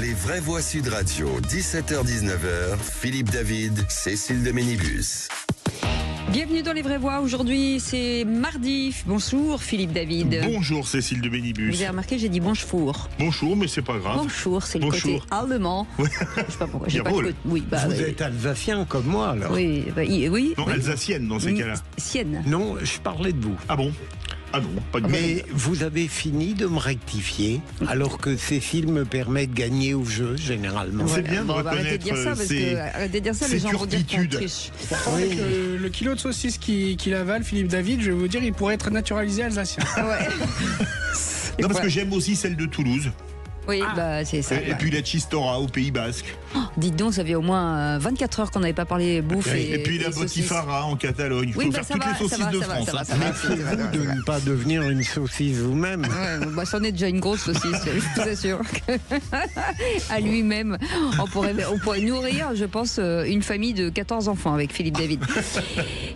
Les vraies voix Sud Radio, 17h-19h, Philippe David, Cécile de Ménibus. Bienvenue dans Les Vraies Voix. Aujourd'hui, c'est mardi. Bonjour Philippe David. Bonjour Cécile de Ménibus. Vous avez remarqué, j'ai dit bonjour. Bonjour, mais c'est pas grave. Bonjour, c'est le côté allemand. Ouais. Je sais pas pourquoi. J'ai pas de côté. Oui, Vous êtes alsacien comme moi alors. Oui, oui. Non, oui. alsacienne dans ces cas-là. Sienne. Non, je parlais de vous. Ah bon? Ah non, pas du tout. Mais vous avez fini de me rectifier, alors que Cécile me permet de gagner au jeu, généralement. C'est bien de Arrêtez de dire ça, reconnaître arrêtez de dire ça, ses les gens vont dire qu'on turpitudes. triche. Avec le kilo de saucisse qu'il avale, Philippe David, je vais vous dire, il pourrait être naturalisé alsacien. Ouais. Non, parce que j'aime aussi celle de Toulouse. Oui, bah c'est ça. Et puis la Chistora au Pays Basque. Oh, dites donc, ça fait au moins 24 heures qu'on n'avait pas parlé bouffe. Et puis la saucisses. Botifara en Catalogne. Il faut Oui, bah, faire toutes les saucisses de France. ça va. Méfiez-vous de ne pas devenir une saucisse vous-même. Ouais, bah, c'en est déjà une grosse saucisse, je vous assure. À lui-même, on pourrait nourrir, je pense, une famille de 14 enfants avec Philippe David.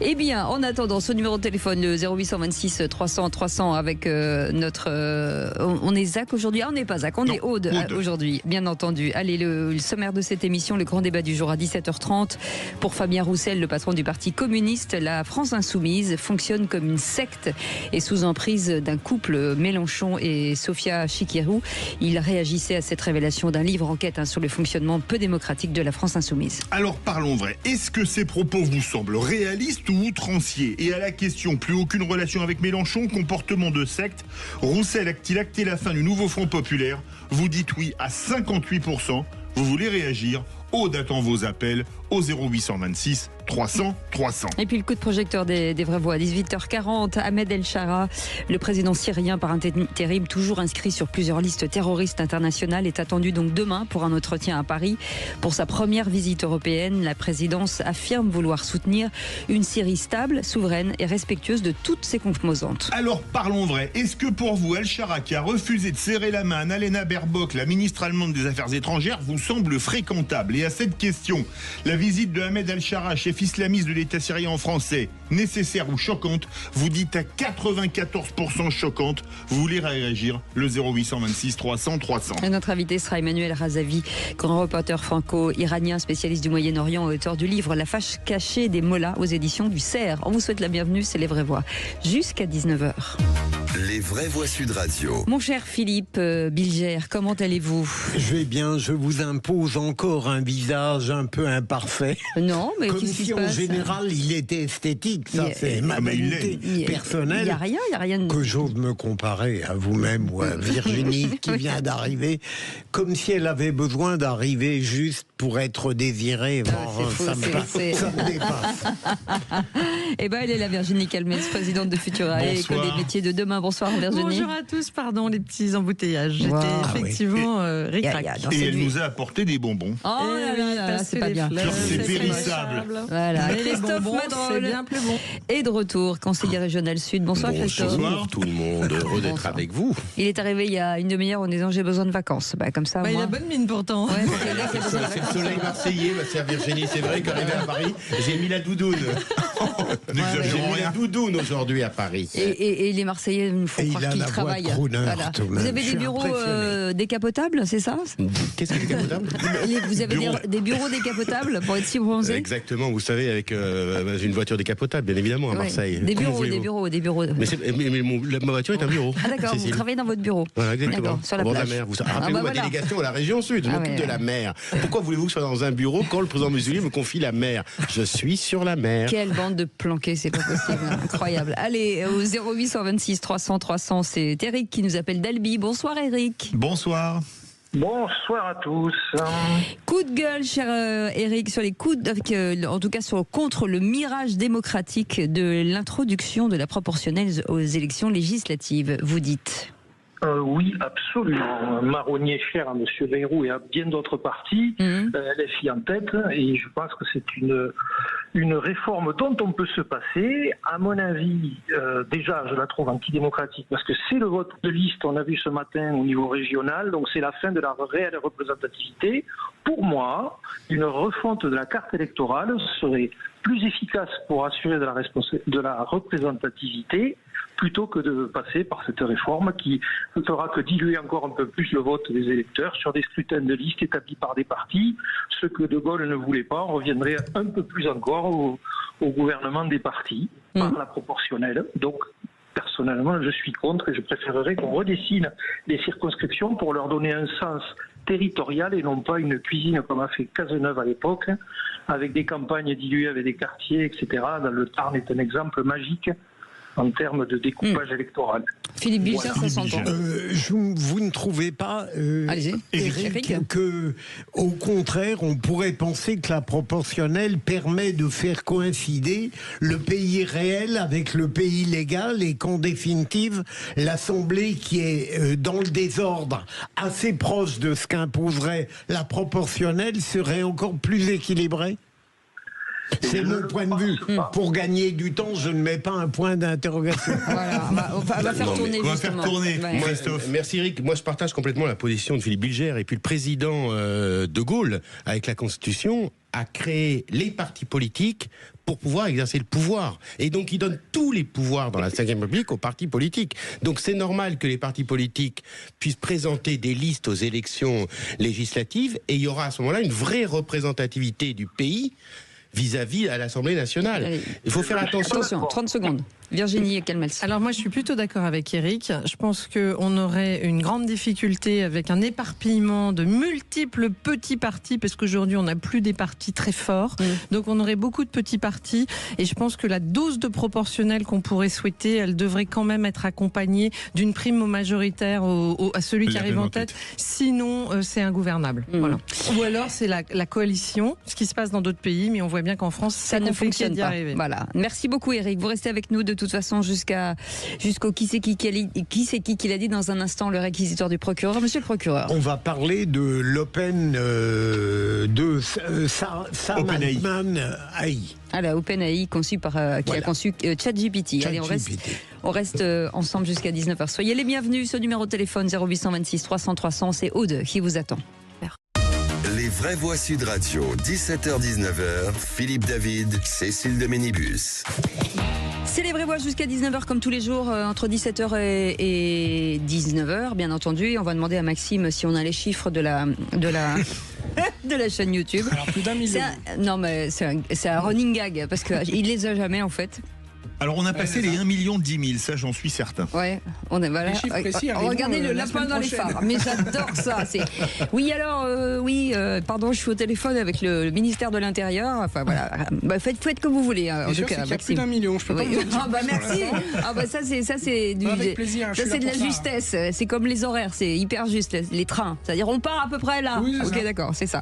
Eh bien, en attendant, ce numéro de téléphone, le 0826 300 300 avec notre... on est Zach aujourd'hui? Ah, on n'est pas Zach, on est Aude aujourd'hui, bien entendu. Allez, le sommaire de cette émission, le grand débat du jour à 17h30. Pour Fabien Roussel, le patron du Parti communiste, la France insoumise fonctionne comme une secte et sous emprise d'un couple, Mélenchon et Sophia Chikirou. Il réagissait à cette révélation d'un livre enquête sur le fonctionnement peu démocratique de la France insoumise. Alors parlons vrai. Est-ce que ces propos vous semblent réalistes ou outranciers? Et à la question, plus aucune relation avec Mélenchon, comportement de secte, Roussel a-t-il acté la fin du nouveau Front populaire? Vous dites oui à 58%. Vous voulez réagir? Aude attend vos appels au 0826 300 300. Et puis le coup de projecteur des vraies voix à 18h40. Ahmed El Shara, le président syrien par intérim, toujours inscrit sur plusieurs listes terroristes internationales, est attendu donc demain pour un entretien à Paris. Pour sa première visite européenne, la présidence affirme vouloir soutenir une Syrie stable, souveraine et respectueuse de toutes ses composantes. Alors parlons vrai. Est-ce que pour vous, El Shara, qui a refusé de serrer la main à Annalena Baerbock, la ministre allemande des Affaires étrangères, vous semble fréquentable? Et à cette question, la visite de Ahmed El Shara, chef islamiste de l'État syrien en français, nécessaire ou choquante? Vous dites à 94% choquante. Vous voulez réagir? Le 0826 300 300. Et notre invité sera Emmanuel Razavi, grand reporter franco-iranien, spécialiste du Moyen-Orient, auteur du livre La fâche cachée des mollahs aux éditions du Cerf. On vous souhaite la bienvenue, c'est Les Vraies Voix. Jusqu'à 19h. Les vraies voix Sud Radio. Mon cher Philippe Bilger, comment allez-vous? Je vais bien, je vous impose encore un visage un peu imparfait. Non, mais comme qu'est-ce qui si se en passe? général il était esthétique, ça c'est ma mais il vanité Il personnelle. n'y a rien de... Que j'ose me comparer à vous-même ou à Virginie qui vient d'arriver, comme si elle avait besoin d'arriver juste pour être désirée. Bon, c'est ça, faux, ça me dépasse. Eh ben, elle est la Virginie Calmez, présidente de Futura et École des métiers de demain. Bonsoir Virginie. Bonjour à tous, pardon les petits embouteillages. J'étais Y effectivement a- ric-rac. y a dans Et cette elle vie. nous a apporté des bonbons. Oh là là là là, c'est pas bien. C'est périssable. Voilà. Et les Christophe bonbons, c'est Madrol bien plus bon. est de retour, conseiller régional Sud. Bonsoir Christophe. Bonsoir. tout le monde, heureux d'être Bonsoir. avec vous. Il est arrivé il y a une demi-heure en disant j'ai besoin de vacances. Bah, comme ça, Bah, il moi... a bonne mine pourtant. Ouais, donc, là, c'est besoin de C'est le vacances. soleil marseillais, ma chère Virginie, c'est vrai qu'arrivé à Paris, j'ai mis la doudoune. J'ai N'exagérons mis la rien. doudoune aujourd'hui à Paris. Et les Marseillais, il faut Et croire il a qu'ils la voix de travaillent. crooner, tout de même. Vous avez Je des suis bureaux impressionné. décapotables, c'est ça? Qu'est-ce que c'est décapotable? Vous avez Bureau. des bureaux décapotables pour être si bronzé? Exactement, vous savez, avec j'ai une voiture décapotable, bien évidemment, à Ouais. Marseille. Des Comment bureaux, voulez-vous? des bureaux. Mais ma voiture est un bureau. Ah d'accord, vous Cécile. travaillez dans votre bureau. Voilà, exactement. D'accord, sur la Au bord de plage. la mer. Vous Ah, rappelez-vous bah ma voilà. délégation à la région Sud, je Ah m'occupe ouais. de la mer. Pourquoi voulez-vous que je sois dans un bureau quand le président Mussolini me confie la mer? Je suis sur la mer. Quelle bande de planqués, c'est pas possible. Incroyable. Allez, au 0826 300 300, c'est Eric qui nous appelle d'Albi. Bonsoir Eric. Bonsoir. Bonsoir à tous. Coup de gueule, cher Eric, sur les en tout cas contre le mirage démocratique de l'introduction de la proportionnelle aux élections législatives, vous dites. Oui, absolument. Marronnier cher à M. Bayrou et à bien d'autres partis, LFI en tête, et je pense que c'est une réforme dont on peut se passer. À mon avis, déjà, je la trouve antidémocratique parce que c'est le vote de liste, on a vu ce matin au niveau régional, donc c'est la fin de la réelle représentativité. Pour moi, une refonte de la carte électorale serait plus efficace pour assurer de la représentativité plutôt que de passer par cette réforme qui ne fera que diluer encore un peu plus le vote des électeurs sur des scrutins de liste établis par des partis. Ce que De Gaulle ne voulait pas, on reviendrait un peu plus encore au gouvernement des partis par la proportionnelle. Donc, personnellement, je suis contre et je préférerais qu'on redessine les circonscriptions pour leur donner un sens territorial et non pas une cuisine comme a fait Cazeneuve à l'époque, avec des campagnes diluées avec des quartiers, etc. Le Tarn est un exemple magique en termes de découpage électoral. Philippe Bilger, ça s'entend. Vous ne trouvez pas, Éric, que, au contraire, on pourrait penser que la proportionnelle permet de faire coïncider le pays réel avec le pays légal et qu'en définitive, l'Assemblée qui est dans le désordre, assez proche de ce qu'imposerait la proportionnelle, serait encore plus équilibrée? C'est mon point de vue. Pour gagner du temps, je ne mets pas un point d'interrogation. Voilà, on va faire tourner. On va faire tourner. Ouais. Merci Eric. Moi, je partage complètement la position de Philippe Bilger. Et puis le président De Gaulle, avec la Constitution, a créé les partis politiques pour pouvoir exercer le pouvoir. Et donc, il donne tous les pouvoirs dans la Ve République aux partis politiques. Donc, c'est normal que les partis politiques puissent présenter des listes aux élections législatives et il y aura à ce moment-là une vraie représentativité du pays vis-à-vis à l'Assemblée nationale. Allez. Il faut faire attention. Attention, 30 secondes. Virginie Calmels. Alors moi je suis plutôt d'accord avec Eric. Je pense qu'on aurait une grande difficulté avec un éparpillement de multiples petits partis, parce qu'aujourd'hui on n'a plus des partis très forts. Donc on aurait beaucoup de petits partis et je pense que la dose de proportionnelle qu'on pourrait souhaiter, elle devrait quand même être accompagnée d'une prime au majoritaire à celui qui arrive en tête. Sinon c'est ingouvernable. Voilà. Ou alors c'est la coalition, ce qui se passe dans d'autres pays, mais on voit bien qu'en France Ça ne fonctionne pas. Voilà. Merci beaucoup Eric. Vous restez avec nous de toute façon jusqu'au qui c'est qui l'a dit dans un instant, le réquisitoire du procureur. Monsieur le procureur. On va parler de l'Open de Sam Altman-AI. Ah, la OpenAI conçue par qui a conçu ChatGPT. Allez, on reste ensemble jusqu'à 19h. Soyez les bienvenus. Ce numéro de téléphone 0826 300 300, c'est Aude qui vous attend. Les vraies voix Sud Radio, 17h-19h, Philippe David, Cécile de Ménibus. C'est les vraies voix jusqu'à 19h comme tous les jours, entre 17h et 19h, bien entendu. Et on va demander à Maxime si on a les chiffres de la chaîne YouTube. Alors plus d'1 million. Non mais c'est un running gag parce qu'il les a jamais en fait. Alors on a passé les 1 million 10 000, ça j'en suis certain. Ouais, on est voilà. Les chiffres précis Regardez le la lapin dans les semaine phares. Mais j'adore ça. Oui alors pardon, je suis au téléphone avec le ministère de l'Intérieur. Enfin voilà, faites comme vous voulez. En tout cas, Maxime. Plus d'1 million, je peux pas. Ah bah merci. Ah bah ça c'est du. Avec plaisir. Ça c'est de la justesse. C'est comme les horaires, c'est hyper juste les trains. C'est-à-dire on part à peu près là. Oui, ok d'accord, c'est ça.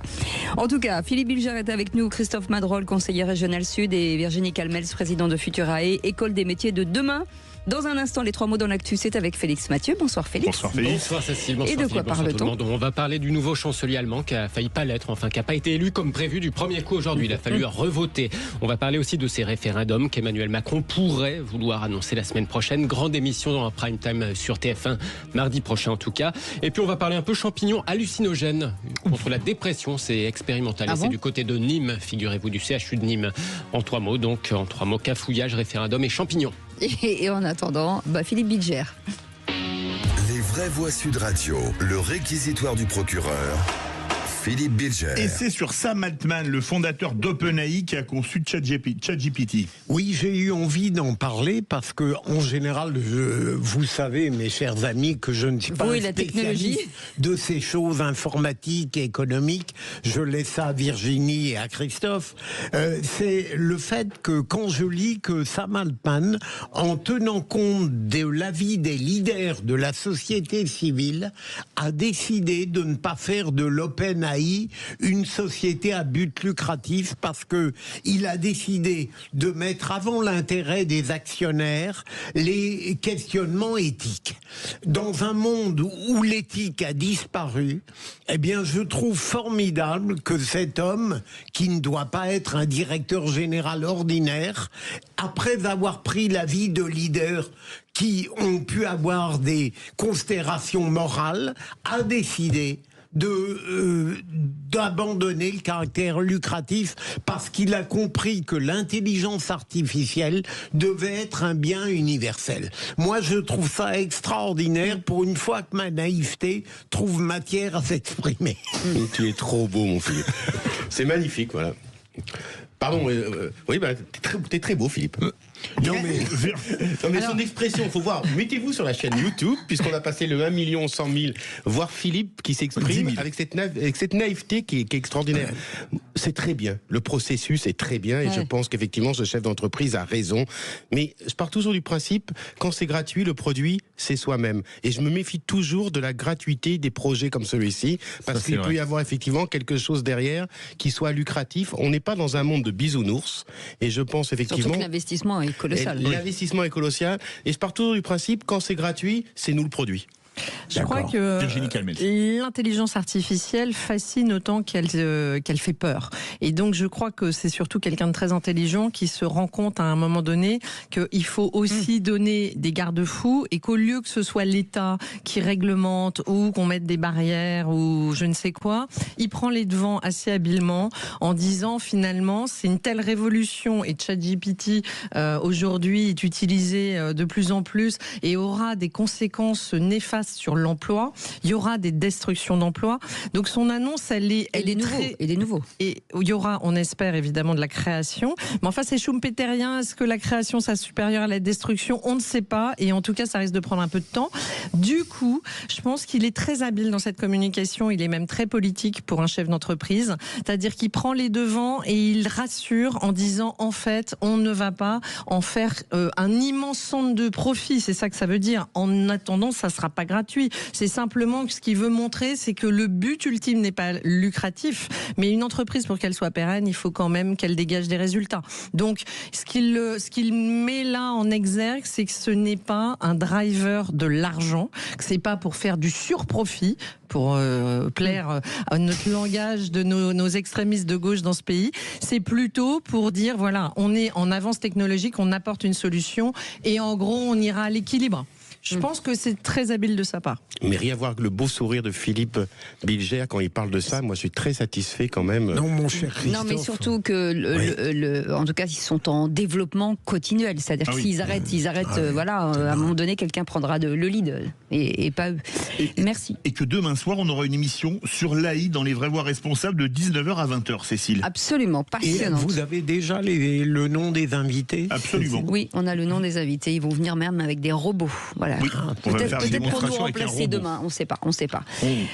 En tout cas, Philippe Bilger est avec nous, Christophe Madrol, conseiller régional Sud, et Virginie Calmels, président de Futurae, école des métiers de demain. Dans un instant, les 3 mots dans l'actu, c'est avec Félix Mathieu. Bonsoir Félix. Bonsoir Félix. Bonsoir Cécile, bonsoir Et de quoi Philippe, bonsoir tout parle-t-on? le monde. On va parler du nouveau chancelier allemand qui a failli pas l'être, enfin qui n'a pas été élu comme prévu du premier coup aujourd'hui. Il a fallu revoter. On va parler aussi de ces référendums qu'Emmanuel Macron pourrait vouloir annoncer la semaine prochaine. Grande émission dans un prime time sur TF1, mardi prochain en tout cas. Et puis on va parler un peu champignons hallucinogènes contre la dépression. C'est expérimental. Ah et bon c'est du côté de Nîmes, figurez-vous, du CHU de Nîmes. En 3 mots, donc en 3 mots, cafouillage, référendum et champignons. Et en attendant, Philippe Bilger. Les vraies voix Sud Radio, le réquisitoire du procureur, Philippe Bilger. Et c'est sur Sam Altman, le fondateur d'OpenAI, qui a conçu ChatGPT. Oui, j'ai eu envie d'en parler parce que, en général, vous savez, mes chers amis, que je ne suis pas la technologie de ces choses informatiques et économiques. Je laisse ça à Virginie et à Christophe. C'est le fait que quand je lis que Sam Altman, en tenant compte de l'avis des leaders de la société civile, a décidé de ne pas faire de l'OpenAI une société à but lucratif parce que il a décidé de mettre avant l'intérêt des actionnaires les questionnements éthiques. Dans un monde où l'éthique a disparu, eh bien, je trouve formidable que cet homme, qui ne doit pas être un directeur général ordinaire, après avoir pris l'avis de leaders qui ont pu avoir des considérations morales, a décidé de d'abandonner le caractère lucratif parce qu'il a compris que l'intelligence artificielle devait être un bien universel. Moi, je trouve ça extraordinaire pour une fois que ma naïveté trouve matière à s'exprimer. Tu es trop beau, mon Philippe. C'est magnifique, voilà. Pardon, oui, t'es très beau, Philippe. Non mais son expression, faut voir. Mettez-vous sur la chaîne YouTube, puisqu'on a passé le 1 100 000, voir Philippe qui s'exprime avec cette naïveté qui est extraordinaire. C'est très bien. Le processus est très bien, et je pense qu'effectivement, ce chef d'entreprise a raison. Mais je pars toujours du principe, quand c'est gratuit, le produit, c'est soi-même. Et je me méfie toujours de la gratuité des projets comme celui-ci, parce qu'il peut y avoir effectivement quelque chose derrière qui soit lucratif. On n'est pas dans un monde de bisounours, et je pense effectivement... Surtout que l'investissement est colossal. L'investissement est colossal, et je pars toujours du principe, quand c'est gratuit, c'est nous le produit. Je crois que l'intelligence artificielle fascine autant qu'elle fait peur. Et donc je crois que c'est surtout quelqu'un de très intelligent qui se rend compte à un moment donné qu'il faut aussi donner des garde-fous et qu'au lieu que ce soit l'État qui réglemente ou qu'on mette des barrières ou je ne sais quoi, il prend les devants assez habilement en disant finalement c'est une telle révolution et ChatGPT aujourd'hui est utilisé de plus en plus et aura des conséquences néfastes sur l'emploi, il y aura des destructions d'emplois. Donc son annonce, elle est nouveau. Et il y aura, on espère évidemment, de la création. Mais enfin, c'est schumpeterien. Est-ce que la création sera supérieure à la destruction? On ne sait pas. Et en tout cas, ça risque de prendre un peu de temps. Du coup, je pense qu'il est très habile dans cette communication. Il est même très politique pour un chef d'entreprise. C'est-à-dire qu'il prend les devants et il rassure en disant, en fait, on ne va pas en faire un immense centre de profit. C'est ça que ça veut dire. En attendant, ça ne sera pas gratuit. C'est simplement que ce qu'il veut montrer, c'est que le but ultime n'est pas lucratif, mais une entreprise, pour qu'elle soit pérenne, il faut quand même qu'elle dégage des résultats. Donc, ce qu'il met là en exergue, c'est que ce n'est pas un driver de l'argent, que c'est pas pour faire du surprofit, pour plaire à notre langage de nos extrémistes de gauche dans ce pays. C'est plutôt pour dire, voilà, on est en avance technologique, on apporte une solution, et en gros, on ira à l'équilibre. Je pense que c'est très habile de sa part. Mais rien à voir avec le beau sourire de Philippe Bilger quand il parle de ça. Moi, je suis très satisfait quand même. Non, mon cher Christophe. Non, mais surtout que, en tout cas, ils sont en développement continuel. C'est-à-dire que s'ils arrêtent, voilà, à un moment donné, quelqu'un prendra le lead et pas eux. Merci. Et que demain soir, on aura une émission sur l'AI dans les vraies voix responsables de 19h à 20h, Cécile. Absolument, passionnant. Et vous avez déjà le nom des invités? Absolument. Oui, on a le nom des invités. Ils vont venir même avec des robots. Voilà. Oui, peut-être pour nous remplacer demain, on sait pas.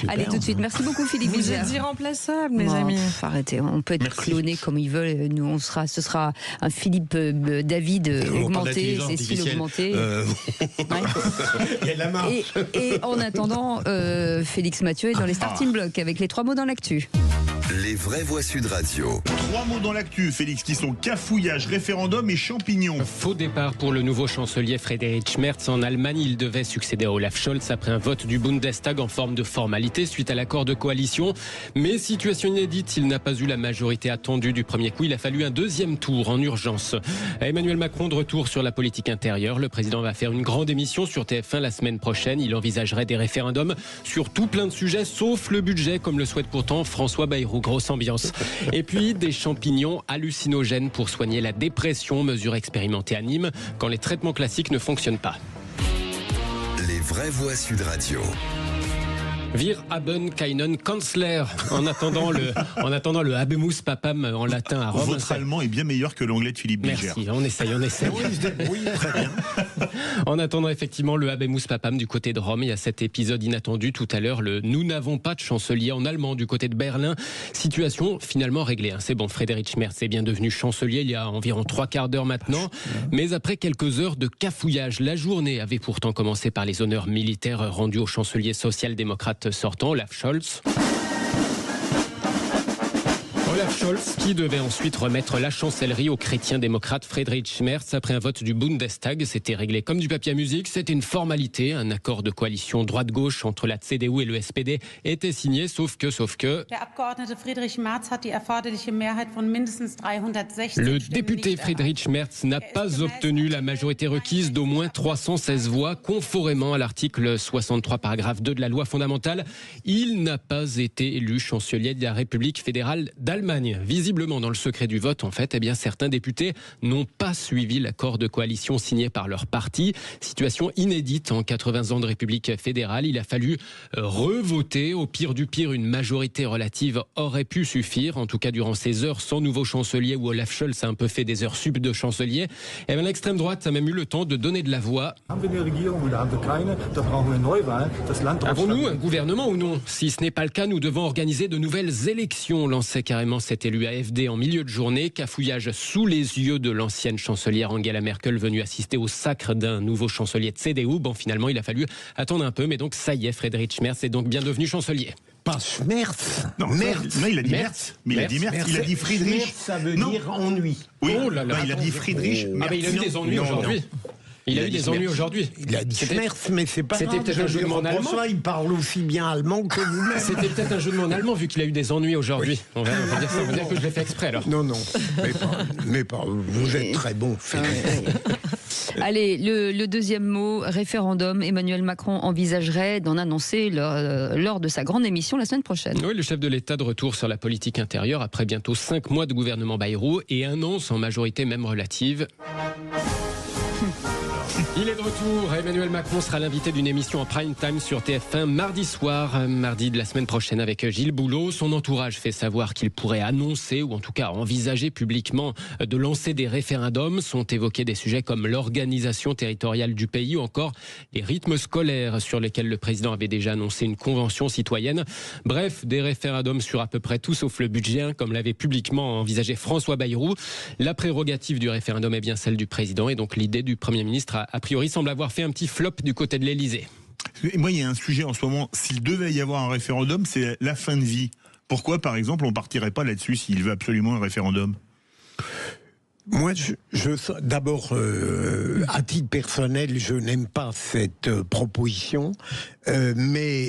Allez, tout de suite. Merci beaucoup, Philippe. Vous êtes irremplaçable, mes amis. Arrêtez, on peut être cloné comme ils veulent. Nous, ce sera un Philippe David augmenté, Cécile augmenté. Il y a de la marge. Et en attendant, Félix Mathieu est dans les starting blocks avec les 3 mots dans l'actu. Les vraies voix Sud Radio. 3 mots dans l'actu, Félix, qui sont cafouillage, référendum et champignons. Faux départ pour le nouveau chancelier Friedrich Merz en Allemagne. Il devait succéder à Olaf Scholz après un vote du Bundestag en forme de formalité suite à l'accord de coalition. Mais situation inédite, il n'a pas eu la majorité attendue du premier coup. Il a fallu un deuxième tour en urgence. Emmanuel Macron de retour sur la politique intérieure. Le président va faire une grande émission sur TF1 la semaine prochaine. Il envisagerait des référendums sur tout plein de sujets, sauf le budget, comme le souhaite pourtant François Bayrou. Grosse ambiance. Et puis des champignons hallucinogènes pour soigner la dépression, mesure expérimentée à Nîmes, quand les traitements classiques ne fonctionnent pas. Les vraies voix Sud Radio. Wir haben keinen Kanzler. En attendant le Habemus Papam en latin à Rome. Votre allemand est bien meilleur que l'anglais de Philippe Bilger. Merci, on essaye. Oui, très bien. En attendant effectivement le Habemus Papam du côté de Rome, il y a cet épisode inattendu tout à l'heure, nous n'avons pas de chancelier en allemand du côté de Berlin. Situation finalement réglée. C'est bon, Friedrich Merz est bien devenu chancelier il y a environ 3 quarts d'heure maintenant. Mais après quelques heures de cafouillage, la journée avait pourtant commencé par les honneurs militaires rendus au chancelier social-démocrate sortant, Olaf Scholz. Olaf Scholz qui devait ensuite remettre la chancellerie au chrétien-démocrate Friedrich Merz après un vote du Bundestag. C'était réglé comme du papier à musique, c'était une formalité. Un accord de coalition droite-gauche entre la CDU et le SPD était signé, sauf que... Le député Friedrich Merz n'a pas obtenu la majorité requise d'au moins 316 voix, conformément à l'article 63, paragraphe 2 de la loi fondamentale. Il n'a pas été élu chancelier de la République fédérale d'Allemagne. Visiblement, dans le secret du vote, en fait, certains députés n'ont pas suivi l'accord de coalition signé par leur parti. Situation inédite en 80 ans de République fédérale. Il a fallu revoter. Au pire du pire, une majorité relative aurait pu suffire. En tout cas, durant ces heures sans nouveau chancelier, où Olaf Scholz a un peu fait des heures sup de chancelier. Et bien, l'extrême droite a même eu le temps de donner de la voix. Avons-nous un gouvernement ou non? Si ce n'est pas le cas, nous devons organiser de nouvelles élections, lançait carrément cet élu AfD en milieu de journée. Cafouillage sous les yeux de l'ancienne chancelière Angela Merkel, venue assister au sacre d'un nouveau chancelier de CDU. Bon, finalement, il a fallu attendre un peu, mais donc ça y est, Friedrich Merz est donc bien devenu chancelier. Pas Schmerz. Non, il a dit Merz. Mais il a dit Merz. Il a dit Friedrich. Schmerz, ça veut dire ennui. Oui, oh là là, il a dit Friedrich. Ah, mais il a eu des ennuis aujourd'hui. Il a eu des ennuis aujourd'hui. Il a dit Schmerz, mais c'est pas grave. C'était peut-être un jeu de mots en allemand. Il parle aussi bien allemand que vous-même. C'était peut-être un jeu de mots en allemand, vu qu'il a eu des ennuis aujourd'hui. Oui. On va dire ça, on va dire que je l'ai fait exprès alors. Non, mais pas. Vous êtes très bon. Allez, le deuxième mot, référendum. Emmanuel Macron envisagerait d'en annoncer lors de sa grande émission la semaine prochaine. Oui, le chef de l'État de retour sur la politique intérieure après bientôt 5 mois de gouvernement Bayrou et un an sans majorité même relative. Il est de retour. Emmanuel Macron sera l'invité d'une émission en prime time sur TF1 mardi soir, mardi de la semaine prochaine avec Gilles Boulot. Son entourage fait savoir qu'il pourrait annoncer ou en tout cas envisager publiquement de lancer des référendums. Sont évoqués des sujets comme l'organisation territoriale du pays ou encore les rythmes scolaires sur lesquels le président avait déjà annoncé une convention citoyenne. Bref, des référendums sur à peu près tout sauf le budget, comme l'avait publiquement envisagé François Bayrou. La prérogative du référendum est bien celle du président et donc l'idée du Premier ministre a priori semble avoir fait un petit flop du côté de l'Elysée. Moi, il y a un sujet en ce moment, s'il devait y avoir un référendum, c'est la fin de vie. Pourquoi, par exemple, on ne partirait pas là-dessus s'il veut absolument un référendum ? Moi, d'abord, à titre personnel, je n'aime pas cette proposition, mais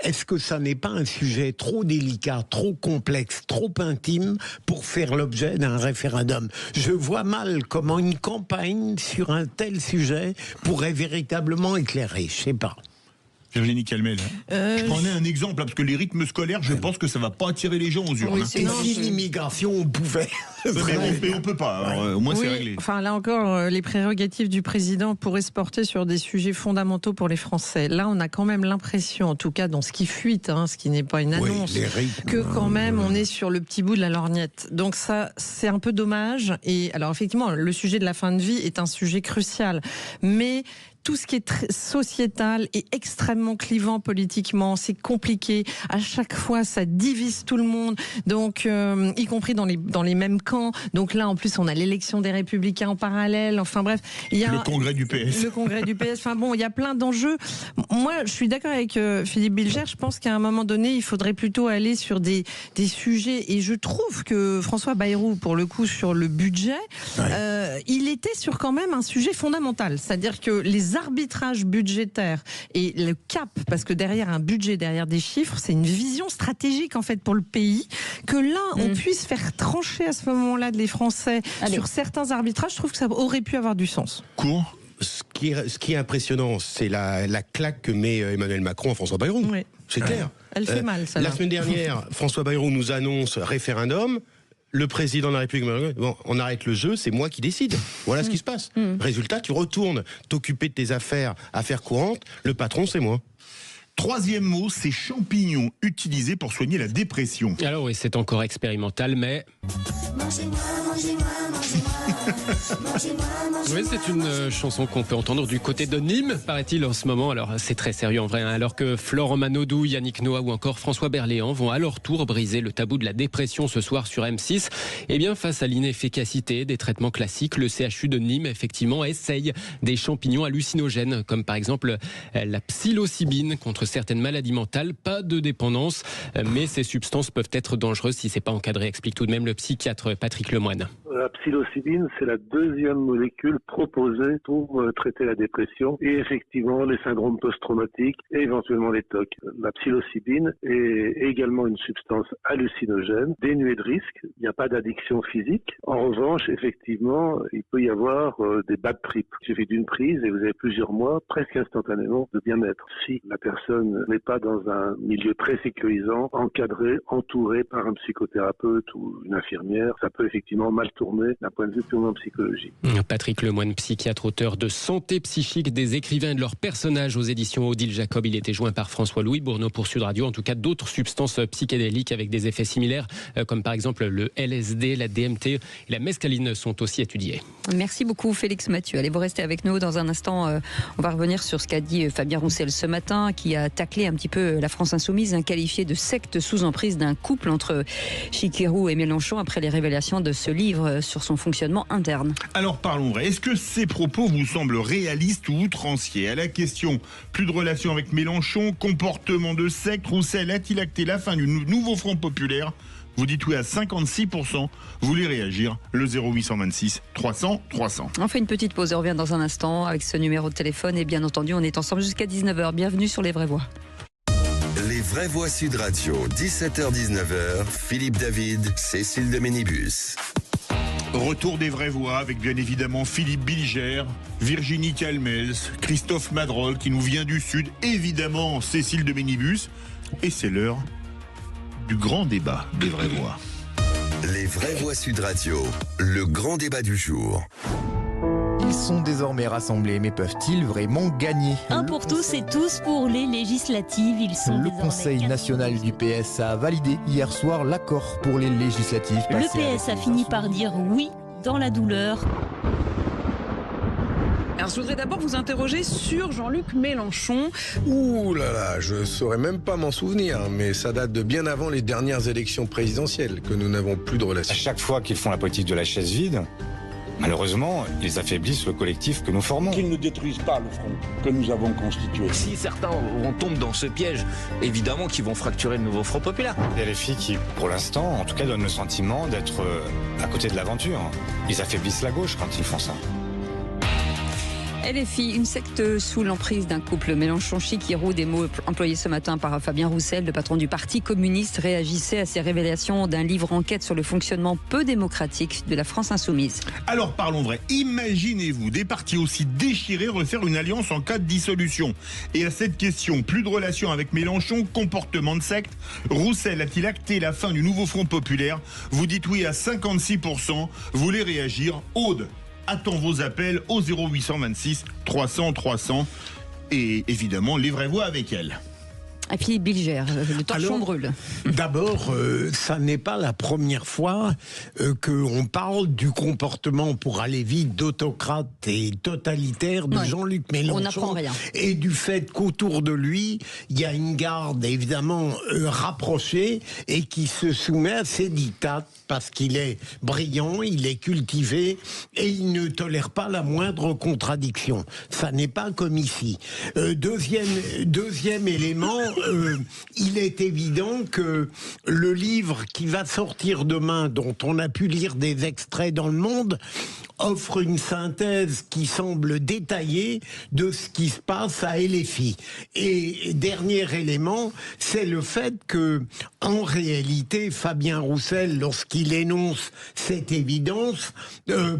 est-ce que ça n'est pas un sujet trop délicat, trop complexe, trop intime pour faire l'objet d'un référendum ? Je vois mal comment une campagne sur un tel sujet pourrait véritablement éclairer, je sais pas. Virginie Calmel. Je prenais un exemple, parce que les rythmes scolaires, je pense que ça ne va pas attirer les gens aux urnes. Oui, et si l'immigration, on pouvait. Mais on ne peut pas, alors, au moins c'est réglé. Enfin, là encore, les prérogatives du président pourraient se porter sur des sujets fondamentaux pour les Français. Là, on a quand même l'impression, en tout cas dans ce qui fuite, ce qui n'est pas une annonce, que quand même on est sur le petit bout de la lorgnette. Donc ça, c'est un peu dommage. Et alors effectivement, le sujet de la fin de vie est un sujet crucial. Mais tout ce qui est sociétal est extrêmement clivant politiquement, c'est compliqué. À chaque fois, ça divise tout le monde, donc y compris dans les mêmes camps. Donc là, en plus, on a l'élection des Républicains en parallèle. Enfin bref, il y a le congrès du PS. Le congrès du PS. Enfin bon, il y a plein d'enjeux. Moi, je suis d'accord avec Philippe Bilger. Je pense qu'à un moment donné, il faudrait plutôt aller sur des sujets. Et je trouve que François Bayrou, pour le coup, sur le budget, il était sur quand même un sujet fondamental. C'est-à-dire que les arbitrages budgétaires et le cap, parce que derrière un budget, derrière des chiffres, c'est une vision stratégique en fait pour le pays, que là on puisse faire trancher à ce moment-là de les Français sur certains arbitrages, je trouve que ça aurait pu avoir du sens. Court. Ce qui est impressionnant, c'est la claque que met Emmanuel Macron à François Bayrou. Oui. C'est clair. Elle fait mal, ça. La semaine dernière, François Bayrou nous annonce référendum. Le président de la République, bon, on arrête le jeu, c'est moi qui décide. Voilà ce qui se passe. Résultat, tu retournes t'occuper de tes affaires courantes, le patron, c'est moi. Troisième mot, c'est champignons utilisés pour soigner la dépression. Alors oui, c'est encore expérimental, mais... Oui, c'est une chanson qu'on peut entendre du côté de Nîmes, paraît-il, en ce moment. Alors, c'est très sérieux en vrai, alors que Florent Manodou, Yannick Noah ou encore François Berléand vont à leur tour briser le tabou de la dépression ce soir sur M6. Eh bien, face à l'inefficacité des traitements classiques, le CHU de Nîmes, effectivement, essaye des champignons hallucinogènes, comme par exemple la psilocybine contre contre certaines maladies mentales, pas de dépendance, mais ces substances peuvent être dangereuses si c'est pas encadré, explique tout de même le psychiatre Patrick Lemoine. La psilocybine, c'est la deuxième molécule proposée pour traiter la dépression et effectivement les syndromes post-traumatiques et éventuellement les TOC. La psilocybine est également une substance hallucinogène, dénuée de risque. Il n'y a pas d'addiction physique. En revanche, effectivement, il peut y avoir des bad trips. Il suffit d'une prise et vous avez plusieurs mois, presque instantanément, de bien-être. Si la personne n'est pas dans un milieu très sécurisant, encadré, entouré par un psychothérapeute ou une infirmière, ça peut effectivement mal tourner d'un point de vue purement psychologique. Patrick Lemoine, psychiatre, auteur de Santé psychique, des écrivains et de leurs personnages aux éditions Odile Jacob. Il était joint par François-Louis Bourneau pour Sud Radio. En tout cas, d'autres substances psychédéliques avec des effets similaires, comme par exemple le LSD, la DMT et la mescaline sont aussi étudiées. Merci beaucoup Félix Mathieu. Allez, vous restez avec nous dans un instant. On va revenir sur ce qu'a dit Fabien Roussel ce matin, qui a taclé un petit peu la France insoumise, qualifié de secte sous emprise d'un couple entre Chicirou et Mélenchon après les révélations de ce livre sur son fonctionnement interne. Alors parlons vrai. Est-ce que ces propos vous semblent réalistes ou outranciers? À la question, plus de relations avec Mélenchon, comportement de secte, Roussel a-t-il acté la fin du nouveau Front populaire? Vous dites oui à 56%. Vous voulez réagir? Le 0826 300 300. On fait une petite pause et on revient dans un instant avec ce numéro de téléphone. Et bien entendu, on est ensemble jusqu'à 19h. Bienvenue sur Les Vraies Voix. Les Vraies Voix Sud Radio, 17h-19h, Philippe David, Cécile de Ménibus. Retour des vraies voix avec bien évidemment Philippe Bilger, Virginie Calmels, Christophe Madrol qui nous vient du Sud, évidemment Cécile de Ménibus. Et c'est l'heure du grand débat des vraies voix. Les Vraies Voix Sud Radio, le grand débat du jour. Ils sont désormais rassemblés, mais peuvent-ils vraiment gagner? Un pour tous et tous pour les législatives. Ils sont Le Conseil national du PS a validé hier soir l'accord pour les législatives. Le PS a fini par dire oui dans la douleur. Alors, je voudrais d'abord vous interroger sur Jean-Luc Mélenchon. Ouh là là, je saurais même pas m'en souvenir, mais ça date de bien avant les dernières élections présidentielles que nous n'avons plus de relations. À chaque fois qu'ils font la politique de la chaise vide, malheureusement, ils affaiblissent le collectif que nous formons. Qu'ils ne détruisent pas le front que nous avons constitué. Si certains vont tomber dans ce piège, évidemment qu'ils vont fracturer le nouveau Front populaire. Il y a les filles qui, pour l'instant, en tout cas, donnent le sentiment d'être à côté de l'aventure. Ils affaiblissent la gauche quand ils font ça. LFI, une secte sous l'emprise d'un couple Mélenchon-Chicirou, des mots employés ce matin par Fabien Roussel, le patron du Parti communiste, réagissait à ces révélations d'un livre enquête sur le fonctionnement peu démocratique de la France insoumise. Alors parlons vrai, imaginez-vous des partis aussi déchirés refaire une alliance en cas de dissolution? Et à cette question, plus de relations avec Mélenchon, comportement de secte, Roussel a-t-il acté la fin du nouveau Front populaire? Vous dites oui à 56%, vous voulez réagir? Aude attend vos appels au 0826 300 300 et évidemment les vraies voix avec elle. À Philippe Bilger, le torchon brûle. D'abord, ça n'est pas la première fois qu'on parle du comportement, pour aller vite, d'autocrate et totalitaire de Jean-Luc Mélenchon. On n'apprend rien. Et du fait qu'autour de lui, il y a une garde évidemment rapprochée et qui se soumet à ses diktats parce qu'il est brillant, il est cultivé et il ne tolère pas la moindre contradiction. Ça n'est pas comme ici. Deuxième élément, il est évident que le livre qui va sortir demain, dont on a pu lire des extraits dans Le Monde, offre une synthèse qui semble détaillée de ce qui se passe à LFI. Et dernier élément, c'est le fait que, en réalité, Fabien Roussel, lorsqu'il énonce cette évidence,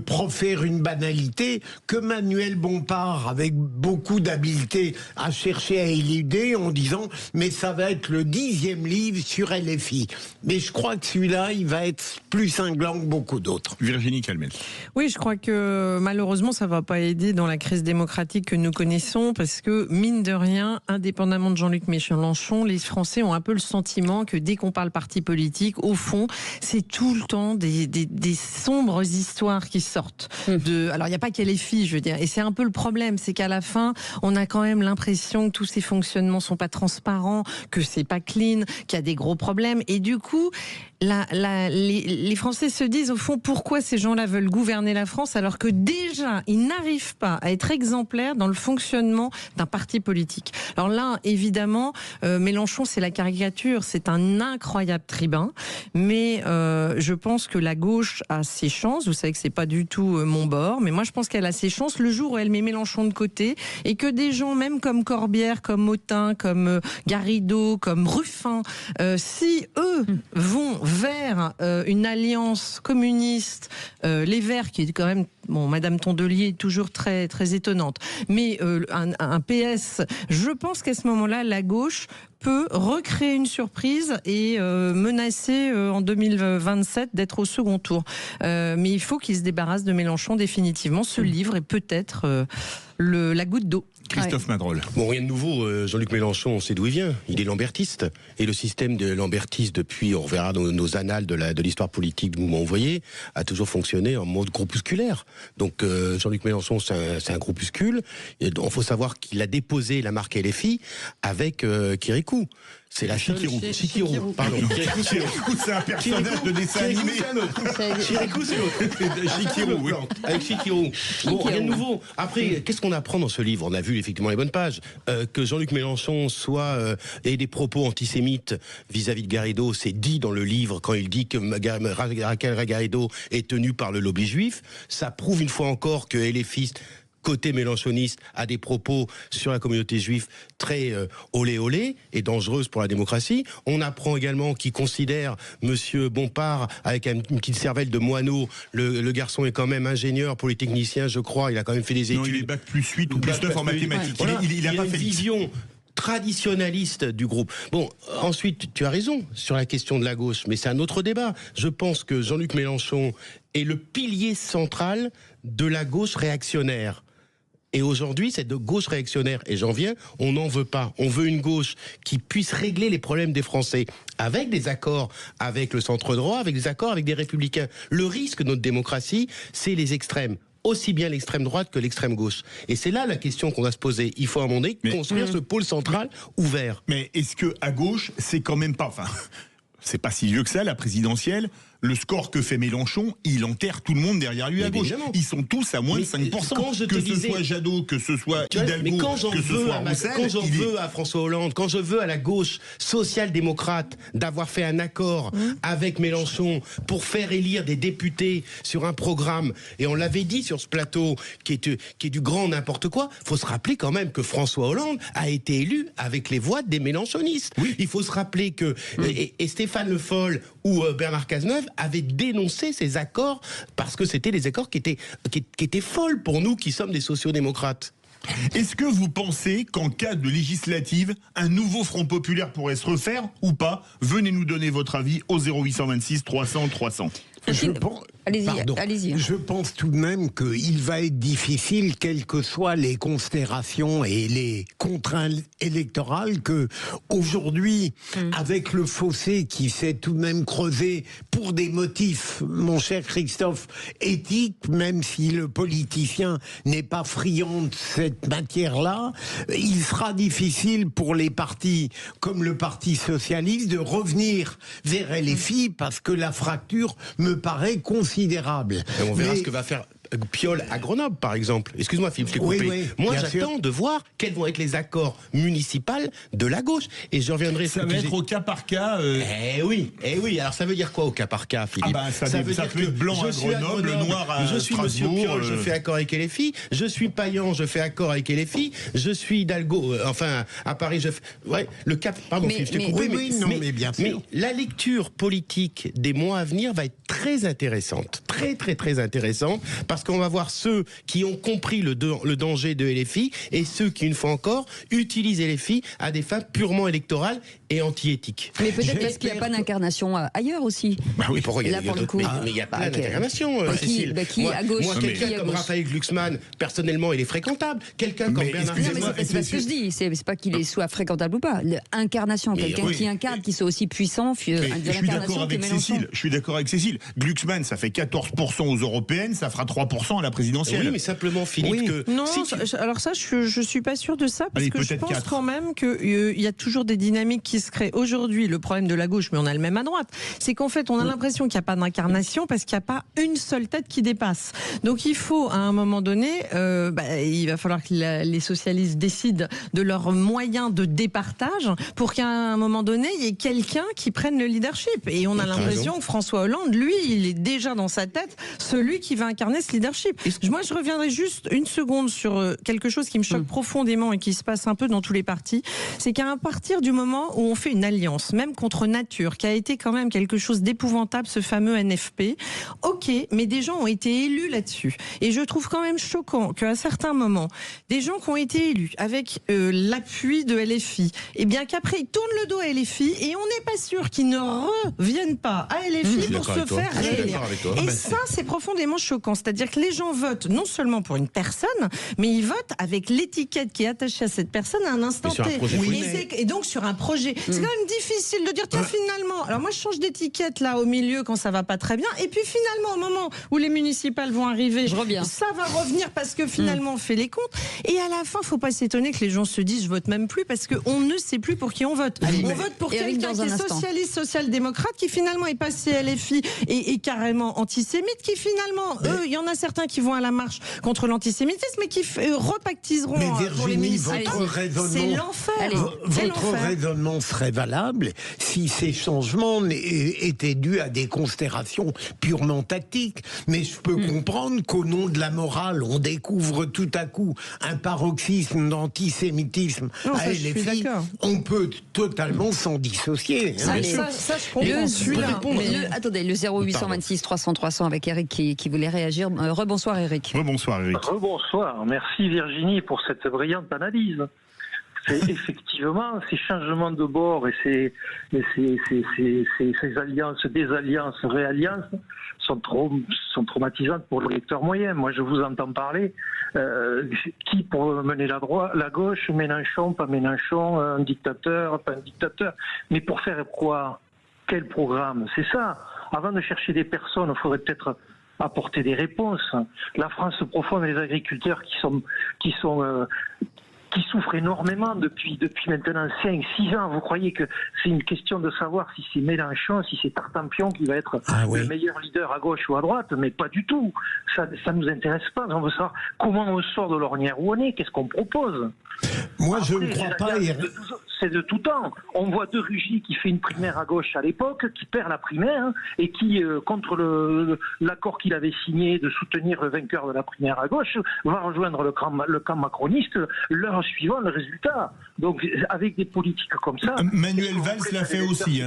profère une banalité que Manuel Bompard, avec beaucoup d'habileté, a cherché à éluder en disant « mais ça va être le 10e livre sur LFI ». Mais je crois que celui-là, il va être plus cinglant que beaucoup d'autres. Virginie Calmel. Oui, je crois que malheureusement, ça ne va pas aider dans la crise démocratique que nous connaissons, parce que, mine de rien, indépendamment de Jean-Luc Mélenchon, les Français ont un peu le sentiment que dès qu'on parle parti politique, au fond, c'est tout le temps des sombres histoires qui sortent. Alors, il n'y a pas qu'elle est fille, je veux dire. Et c'est un peu le problème, c'est qu'à la fin, on a quand même l'impression que tous ces fonctionnements ne sont pas transparents, transparent, que c'est pas clean, qu'il y a des gros problèmes. Et du coup, les Français se disent au fond pourquoi ces gens-là veulent gouverner la France alors que déjà ils n'arrivent pas à être exemplaires dans le fonctionnement d'un parti politique. Alors là, évidemment, Mélenchon, c'est la caricature, c'est un incroyable tribun, mais je pense que la gauche a ses chances. Vous savez que c'est pas du tout mon bord, mais moi je pense qu'elle a ses chances le jour où elle met Mélenchon de côté et que des gens, même comme Corbière, comme Autain, comme Garrido, comme Ruffin, si eux vont vers une alliance communiste, les Verts, qui est quand même, bon, Madame Tondelier est toujours très, très étonnante, mais un PS, je pense qu'à ce moment-là, la gauche peut recréer une surprise et menacer en 2027 d'être au second tour. Mais il faut qu'il se débarrasse de Mélenchon définitivement. Ce livre est peut-être la goutte d'eau. Christophe Madrol. Bon, rien de nouveau, Jean-Luc Mélenchon, on sait d'où il vient. Il est lambertiste. Et le système de lambertiste, depuis, on reverra dans nos annales de l'histoire politique du mouvement ouvrier, a toujours fonctionné en mode groupusculaire. Donc, Jean-Luc Mélenchon, c'est un groupuscule. Il faut savoir qu'il a déposé la marque LFI avec Kirikou. C'est la Chikirou. Pardon. Kirikou, c'est un personnage de dessin animé. Kirikou, c'est l'autre. Chikirou, oui. Avec Chikirou. Bon, rien de nouveau. Après, qu'est-ce qu'on apprend dans ce livre? On a vu effectivement les bonnes pages. Que Jean-Luc Mélenchon ait des propos antisémites vis-à-vis de Garrido, c'est dit dans le livre quand il dit que Raquel Garrido est tenue par le lobby juif. Ça prouve une fois encore que LFiste, côté mélenchoniste, a des propos sur la communauté juive très olé olé et dangereuse pour la démocratie. On apprend également qu'il considère Monsieur Bompard avec une petite cervelle de moineau. Le garçon est quand même ingénieur, polytechnicien, je crois. Il a quand même fait des études. Non, il est bac plus 8 ou plus 9 en mathématiques. Voilà, il a pas une fait vision traditionnaliste du groupe. Bon, ensuite, tu as raison sur la question de la gauche, mais c'est un autre débat. Je pense que Jean-Luc Mélenchon est le pilier central de la gauche réactionnaire. Et aujourd'hui, cette gauche réactionnaire, et j'en viens, on n'en veut pas. On veut une gauche qui puisse régler les problèmes des Français avec des accords avec le centre-droit, avec des accords avec des républicains. Le risque de notre démocratie, c'est les extrêmes. Aussi bien l'extrême droite que l'extrême gauche. Et c'est là la question qu'on va se poser. Il faut à un moment donné construire ce pôle central ouvert. Mais est-ce que à gauche, c'est quand même pas... Enfin, c'est pas si vieux que ça, la présidentielle. Le score que fait Mélenchon, il enterre tout le monde derrière lui à gauche. Évidemment. Ils sont tous à moins de 5%. Que ce soit Jadot, que ce soit Hidalgo, que ce soit Roussel. Quand j'en veux à François Hollande, quand je veux à la gauche social-démocrate d'avoir fait un accord avec Mélenchon pour faire élire des députés sur un programme, et on l'avait dit sur ce plateau, qui est du grand n'importe quoi, faut se rappeler quand même que François Hollande a été élu avec les voix des mélenchonistes. Oui. Il faut se rappeler que et Stéphane Le Foll ou Bernard Cazeneuve avaient dénoncé ces accords parce que c'était des accords qui étaient folles pour nous qui sommes des sociodémocrates. Est-ce que vous pensez qu'en cas de législative, un nouveau Front populaire pourrait se refaire ou pas? Venez nous donner votre avis au 0826 300 300. Allez-y. Je pense tout de même qu'il va être difficile, quelles que soient les considérations et les contraintes électorales, que aujourd'hui, avec le fossé qui s'est tout de même creusé pour des motifs, mon cher Christophe, éthiques, même si le politicien n'est pas friand de cette matière-là, il sera difficile pour les partis comme le Parti socialiste de revenir vers LFI parce que la fracture me paraît considérable. Et on verra ce que va faire Piolle à Grenoble, par exemple. Excuse-moi, Philippe, je t'ai coupé. Oui, moi, j'attends de voir quels vont être les accords municipaux de la gauche. Et je reviendrai... Ça va être au cas par cas. Eh oui. Alors, ça veut dire quoi au cas par cas, Philippe? Ça veut dire peut être blanc à Grenoble, noir à je suis Monsieur Piolle, je fais accord avec LFI. Je suis Payan, je fais accord avec LFI. Je suis Hidalgo, enfin, à Paris, je fais... Ouais, le cap... Pardon, Philippe, je t'ai coupé. Mais bien sûr. Mais la lecture politique des mois à venir va être très intéressante. Très intéressante. Parce qu'on va voir ceux qui ont compris le danger de LFI et ceux qui, une fois encore, utilisent LFI à des fins purement électorales et anti-éthiques. Mais peut-être parce qu'il n'y a pas d'incarnation ailleurs aussi. Bah oui, pourquoi il y a mais il y a plein d'incarnations, Cécile. Qui à gauche? Moi, quelqu'un comme Raphaël Glucksmann, personnellement, il est fréquentable. Quelqu'un comme Bernard Cazeneuve. Non, mais c'est pas ce que je dis. C'est pas qu'il soit fréquentable ou pas. L'incarnation, quelqu'un qui incarne, qui soit aussi puissant, je suis d'accord avec Cécile. Glucksmann, ça fait 14% aux européennes, ça fera 3% 3% à la présidentielle. Oui, mais simplement, Philippe, que... Non, alors ça, je suis pas sûr de ça, parce que je pense quand même qu'il y a toujours des dynamiques qui se créent. Aujourd'hui, le problème de la gauche, mais on a le même à droite, c'est qu'en fait, on a l'impression qu'il n'y a pas d'incarnation parce qu'il n'y a pas une seule tête qui dépasse. Donc il faut, à un moment donné, il va falloir que les socialistes décident de leurs moyens de départage pour qu'à un moment donné, il y ait quelqu'un qui prenne le leadership. Et on a l'impression que François Hollande, lui, il est déjà dans sa tête celui qui va incarner ce leadership. Moi, je reviendrai juste une seconde sur quelque chose qui me choque profondément et qui se passe un peu dans tous les partis. C'est qu'à partir du moment où on fait une alliance, même contre nature, qui a été quand même quelque chose d'épouvantable, ce fameux NFP, ok, mais des gens ont été élus là-dessus. Et je trouve quand même choquant qu'à certains moments, des gens qui ont été élus avec l'appui de LFI, et bien qu'après ils tournent le dos à LFI et on n'est pas sûr qu'ils ne reviennent pas à LFI pour se faire réélire. Et ça, c'est profondément choquant. C'est-à-dire que les gens votent non seulement pour une personne, mais ils votent avec l'étiquette qui est attachée à cette personne à un instant T. Et donc sur un projet. C'est quand même difficile de dire, tiens, finalement, alors moi je change d'étiquette là au milieu quand ça va pas très bien, et puis finalement au moment où les municipales vont arriver, ça va revenir parce que finalement on fait les comptes. Et à la fin, faut pas s'étonner que les gens se disent, je vote même plus parce qu'on ne sait plus pour qui on vote. On vote pour quelqu'un qui est socialiste, social-démocrate, qui finalement est passé à LFI et carrément antisémite, qui finalement, eux, il y en a certains qui vont à la marche contre l'antisémitisme, mais qui repactiseront pour les municipales. C'est l'enfer. Votre raisonnement serait valable si ces changements étaient dus à des considérations purement tactiques. Mais je peux comprendre qu'au nom de la morale, on découvre tout à coup un paroxysme d'antisémitisme à LFI. On peut totalement s'en dissocier. Ça, je comprends. Attendez, le 0826 300 300 avec Eric qui voulait réagir. Rebonsoir Eric. Rebonsoir Eric. Rebonsoir. Merci Virginie pour cette brillante analyse. C'est effectivement ces changements de bord et ces alliances, désalliances, réalliances sont traumatisantes pour le lecteur moyen. Moi, je vous entends parler. Qui pour mener la gauche, Mélenchon, pas Mélenchon, un dictateur, pas un dictateur. Mais pour faire quoi? Quel programme? C'est ça. Avant de chercher des personnes, il faudrait peut-être apporter des réponses. La France profonde, les agriculteurs qui souffrent énormément depuis maintenant 5-6 ans. Vous croyez que c'est une question de savoir si c'est Mélenchon, si c'est Tartampion qui va être le meilleur leader à gauche ou à droite? Mais pas du tout. Ça nous intéresse pas. On veut savoir comment on sort de l'ornière où on est, qu'est-ce qu'on propose. Moi, je ne crois pas... C'est de tout temps. On voit De Rugy qui fait une primaire à gauche à l'époque, qui perd la primaire, et qui, contre l'accord qu'il avait signé de soutenir le vainqueur de la primaire à gauche, va rejoindre le camp macroniste l'heure suivant le résultat. Donc, avec des politiques comme ça... Manuel Valls l'a fait aussi.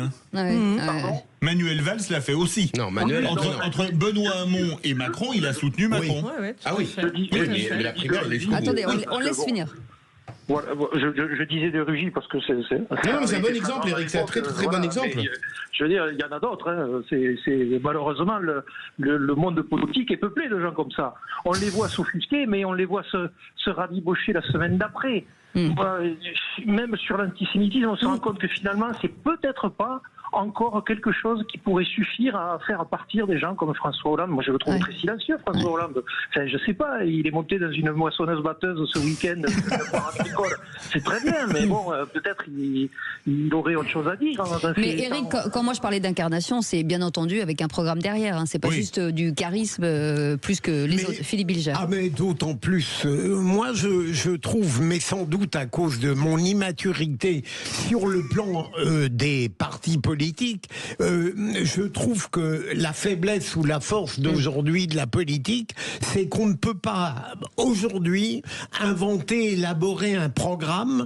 Manuel Valls l'a fait aussi. Non, Manuel... Entre Benoît Hamon et Macron, il a soutenu Macron. Ah oui. Mais la primaire, attendez, on laisse finir. Voilà, je disais De Rugy parce que c'est un bon exemple, Eric, c'est un très bon exemple. Je veux dire, il y en a d'autres. C'est malheureusement le monde politique est peuplé de gens comme ça. On les voit s'offusquer, mais on les voit se rabibocher la semaine d'après. Même sur l'antisémitisme, on se rend compte que finalement, c'est peut-être pas encore quelque chose qui pourrait suffire à faire partir des gens comme François Hollande. Moi, je le trouve très silencieux, François Hollande. Enfin, je sais pas, il est monté dans une moissonneuse-batteuse ce week-end. C'est très bien, mais bon, peut-être il aurait autre chose à dire. Mais Eric, quand moi je parlais d'incarnation, c'est bien entendu avec un programme derrière. C'est pas juste du charisme plus que les autres. Philippe Bilger. Ah, mais d'autant plus. Moi, je trouve, mais sans doute à cause de mon immaturité sur le plan des partis politiques, je trouve que la faiblesse ou la force d'aujourd'hui de la politique, c'est qu'on ne peut pas aujourd'hui inventer, élaborer un programme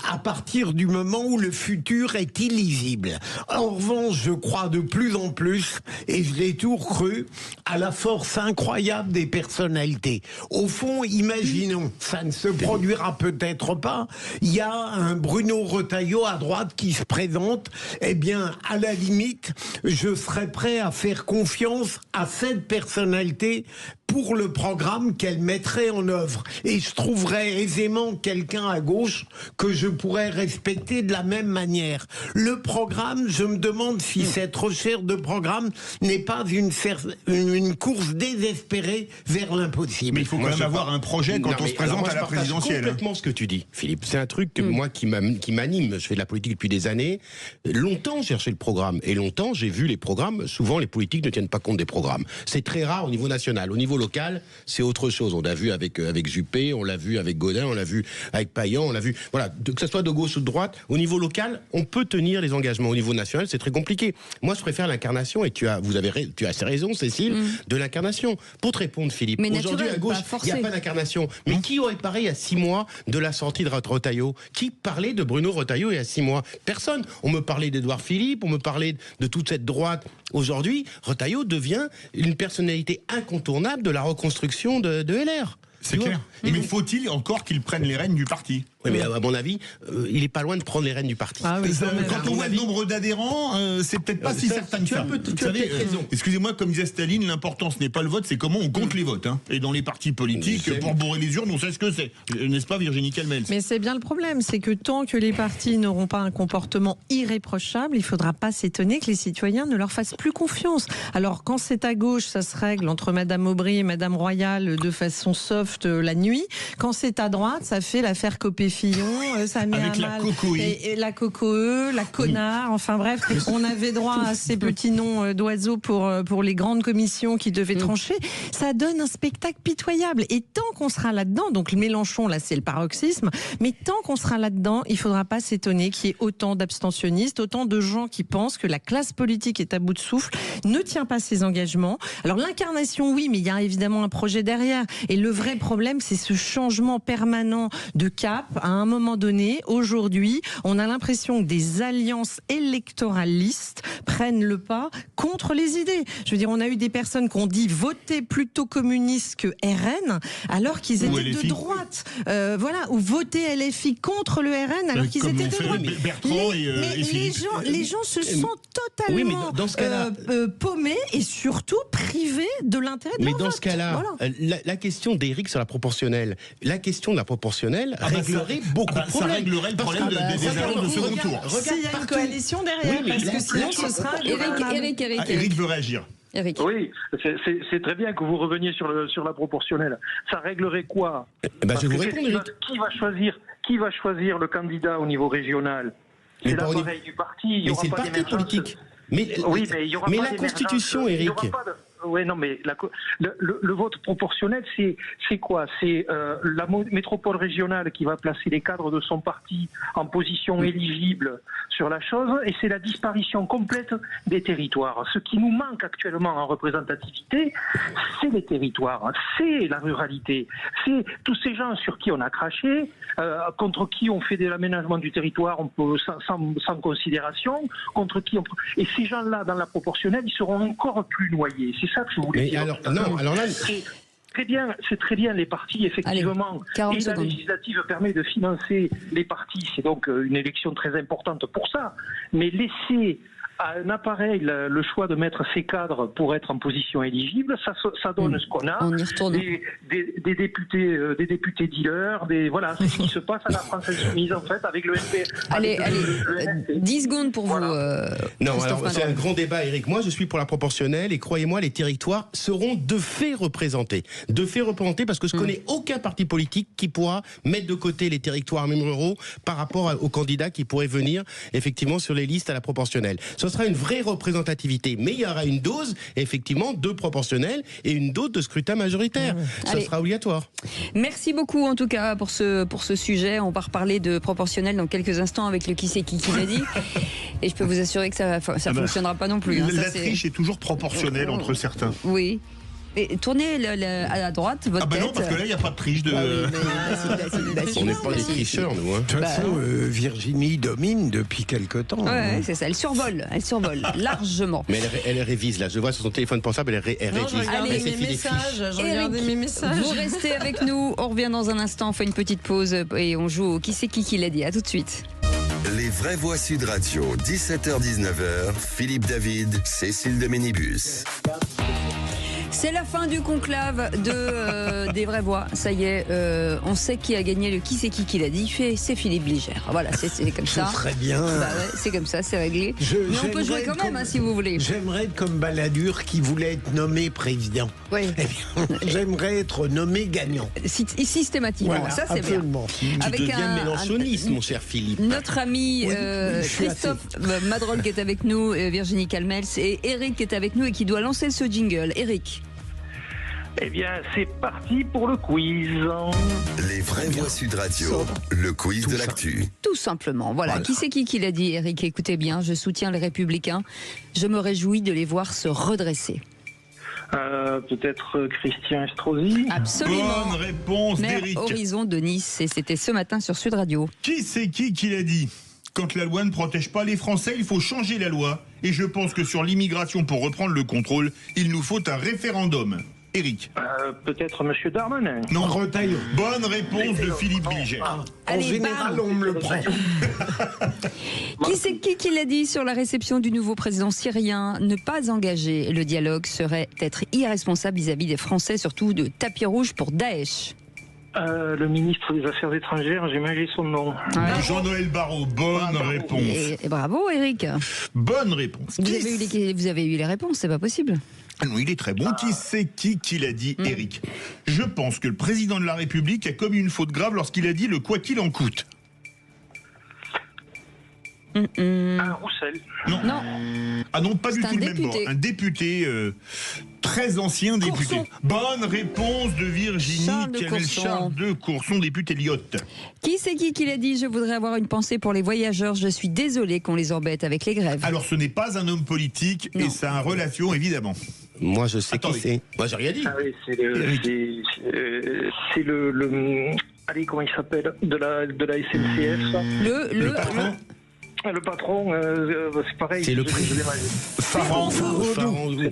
à partir du moment où le futur est illisible. En revanche, je crois de plus en plus, et je l'ai toujours cru, à la force incroyable des personnalités. Au fond, imaginons, ça ne se produira peut-être pas, il y a un Bruno Retailleau à droite qui se présente, eh bien, à la limite, je serais prêt à faire confiance à cette personnalité pour le programme qu'elle mettrait en œuvre. Et je trouverais aisément quelqu'un à gauche que je pourrais respecter de la même manière. Le programme, je me demande si cette recherche de programme n'est pas une course désespérée vers l'impossible. Mais il faut quand même avoir un projet quand on se présente à la présidentielle. C'est complètement ce que tu dis, Philippe. C'est un truc que moi qui m'anime. Je fais de la politique depuis des années. Longtemps, j'ai cherché le programme. Et longtemps, j'ai vu les programmes. Souvent, les politiques ne tiennent pas compte des programmes. C'est très rare au niveau national. Au niveau local, c'est autre chose. On l'a vu avec Juppé, on l'a vu avec Gaudin, on l'a vu avec Payan, on l'a vu. Voilà, que ce soit de gauche ou de droite, au niveau local, on peut tenir les engagements. Au niveau national, c'est très compliqué. Moi, je préfère l'incarnation, et tu as assez raison, Cécile, de l'incarnation. Pour te répondre, Philippe, aujourd'hui à gauche, il n'y a pas d'incarnation. Mais qui aurait parlé il y a 6 mois de la sortie de Retailleau? Qui parlait de Bruno Retailleau il y a 6 mois? Personne. On me parlait d'Édouard Philippe, on me parlait de toute cette droite. Aujourd'hui, Retailleau devient une personnalité incontournable de la reconstruction de LR. C'est clair. Mais faut-il encore qu'il prenne les rênes du parti? Oui, mais à mon avis, il n'est pas loin de prendre les rênes du parti. Ah oui, quand on voit le nombre d'adhérents, c'est peut-être pas si certain que ça. Tu as peut-être raison. Excusez-moi, comme disait Staline, l'important ce n'est pas le vote, c'est comment on compte les votes. Et dans les partis politiques, pour bourrer les urnes, on sait ce que c'est. N'est-ce pas, Virginie Calmels? Mais c'est bien le problème, c'est que tant que les partis n'auront pas un comportement irréprochable, il ne faudra pas s'étonner que les citoyens ne leur fassent plus confiance. Alors quand c'est à gauche, ça se règle entre Madame Aubry et Madame Royal de façon soft la nuit. Quand c'est à droite, ça fait l'affaire Copé-Fillon, ça met avec à la mal cocoï. et la cocoë, la connard, enfin bref, on avait droit à ces petits noms d'oiseaux pour les grandes commissions qui devaient trancher. Ça donne un spectacle pitoyable. Et tant qu'on sera là-dedans, donc Mélenchon, là c'est le paroxysme, mais tant qu'on sera là-dedans, il ne faudra pas s'étonner qu'il y ait autant d'abstentionnistes, autant de gens qui pensent que la classe politique est à bout de souffle, ne tient pas ses engagements. Alors l'incarnation, oui, mais il y a évidemment un projet derrière. Et le vrai problème, c'est ce changement permanent de cap. À un moment donné, aujourd'hui, on a l'impression que des alliances électoralistes prennent le pas contre les idées. Je veux dire, on a eu des personnes qui ont dit voter plutôt communiste que RN, alors qu'ils étaient de droite. Voilà, ou voter LFI contre le RN, alors qu'ils étaient de droite. Les gens se sentent totalement paumés et surtout privés de l'intérêt de leur vote. Mais dans ce cas-là, la question d'Éric sur la proportionnelle, réglerait beaucoup de problèmes. Ça réglerait le problème des alliances de second tour. S'il y a une coalition derrière, parce que sinon ce sera... Eric veut réagir. Eric. Oui, c'est très bien que vous reveniez sur la proportionnelle. Ça réglerait quoi? Je vais vous répondre, Eric. Qui va choisir le candidat au niveau régional? C'est l'appareil du parti. Il y aura c'est pas le parti politique. Mais il y aura mais pas la Constitution, Eric. Oui, non, mais le vote proportionnel, c'est quoi? C'est la métropole régionale qui va placer les cadres de son parti en position éligible sur la chose, et c'est la disparition complète des territoires. Ce qui nous manque actuellement en représentativité, c'est les territoires, c'est la ruralité, c'est tous ces gens sur qui on a craché, contre qui on fait de l'aménagement du territoire sans considération, contre qui on... Et ces gens-là, dans la proportionnelle, ils seront encore plus noyés. C'est ça que je voulais dire. C'est très bien les partis, effectivement. Allez, et la législative permet de financer les partis. C'est donc une élection très importante pour ça. Mais laisser à un appareil le choix de mettre ses cadres pour être en position éligible, ça donne ce qu'on a. On y retourne. Des députés dealers, voilà, c'est ce qui se passe à la France Insoumise en fait avec le NP. Allez, 10 secondes pour vous. Non, alors c'est un grand débat, Eric. Moi, je suis pour la proportionnelle et croyez-moi, les territoires seront de fait représentés. De fait représentés parce que je connais aucun parti politique qui pourra mettre de côté les territoires même ruraux par rapport aux candidats qui pourraient venir effectivement sur les listes à la proportionnelle. Ce sera une vraie représentativité, mais il y aura une dose effectivement de proportionnel et une dose de scrutin majoritaire. Ça sera obligatoire. Merci beaucoup en tout cas pour ce sujet. On va reparler de proportionnel dans quelques instants avec le qui c'est qui l'a dit. Et je peux vous assurer que ça fonctionnera pas non plus. La triche est toujours proportionnelle entre certains. Oui. Et tournez à droite votre tête. Non, parce que là, il n'y a pas de triche. On n'est pas des tricheurs, nous. De toute façon, Virginie domine depuis quelque temps. Ouais, c'est ça. Elle survole largement. Mais elle révise, là. Je vois sur son téléphone portable, elle révise. Allez, mes messages. Mes messages. Vous restez avec nous. On revient dans un instant. On fait une petite pause et on joue au qui c'est qui l'a dit. À tout de suite. Les vraies voix Sud Radio, 17h-19h, Philippe David, Cécile de Ménibus. C'est la fin du conclave des vraies voix. Ça y est, on sait qui a gagné le qui c'est qui l'a dit. C'est Philippe Bilger. Voilà, c'est comme ça. Très bien. Bah ouais, c'est comme ça, c'est réglé. Mais on peut jouer quand même, si vous voulez. J'aimerais être comme Balladur qui voulait être nommé président. Oui. Eh bien, j'aimerais être nommé gagnant. Systématiquement, Voilà, ça c'est absolument. bien. Tu deviens mélanchoniste, mon cher Philippe. Notre ami suis Christophe Madrol qui est avec nous, Virginie Calmels et Eric qui est avec nous et qui doit lancer ce jingle. Eric. Eh bien, c'est parti pour le quiz. Les vraies voix Sud Radio, le quiz de l'actu. Tout simplement. Voilà. Qui c'est qui l'a dit, Eric? Écoutez bien, je soutiens les Républicains. Je me réjouis de les voir se redresser. Peut-être Christian Estrosi. Absolument. Bonne réponse Maire d'Éric. Horizon de Nice. Et c'était ce matin sur Sud Radio. Qui c'est qui l'a dit? Quand la loi ne protège pas les Français, il faut changer la loi. Et je pense que sur l'immigration, pour reprendre le contrôle, il nous faut un référendum. Eric. Peut-être Monsieur Darmanin. Non, Retailleau. Bonne réponse de Philippe Bilger. En général, on me le prend. Qui c'est qui l'a dit sur la réception du nouveau président syrien? Ne pas engager le dialogue serait être irresponsable vis-à-vis des Français, surtout de tapis rouge pour Daesh. Le ministre des Affaires étrangères, j'ai mangé son nom. Ouais. Jean-Noël Barrot, bonne réponse. Et bravo, Eric. Bonne réponse. Vous avez eu les réponses, c'est pas possible. Non, il est très bon. Qui c'est qui l'a dit, Eric? Je pense que le président de la République a commis une faute grave lorsqu'il a dit le quoi qu'il en coûte. Roussel. Non. Ah non, pas du tout le même bord. Un député, très ancien député. Bonne réponse de Virginie Charles de Courson, député Lyotte. Qui c'est qui l'a dit? Je voudrais avoir une pensée pour les voyageurs. Je suis désolé qu'on les embête avec les grèves. Alors ce n'est pas un homme politique et ça a une relation évidemment. Moi je sais qui c'est. Moi j'ai rien dit. Ah oui, c'est le allez, comment il s'appelle de la SNCF. Le patron. Le patron, c'est pareil. C'est le président.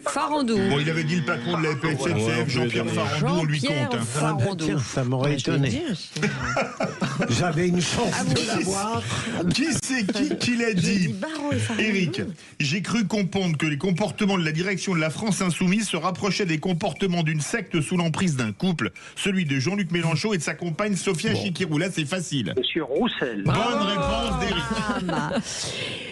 Farandou. Bon, il avait dit le patron de la SNCF, Jean-Pierre Farandou, on lui compte. Farandou. Ça m'aurait étonné. J'avais une chance de l'avoir. Qui c'est qui l'a dit? Eric, j'ai cru comprendre que les comportements de la direction de la France Insoumise se rapprochaient des comportements d'une secte sous l'emprise d'un couple, celui de Jean-Luc Mélenchon et de sa compagne Sophia Chikirou. Là, c'est facile. Monsieur Roussel. Bonne réponse d'Eric.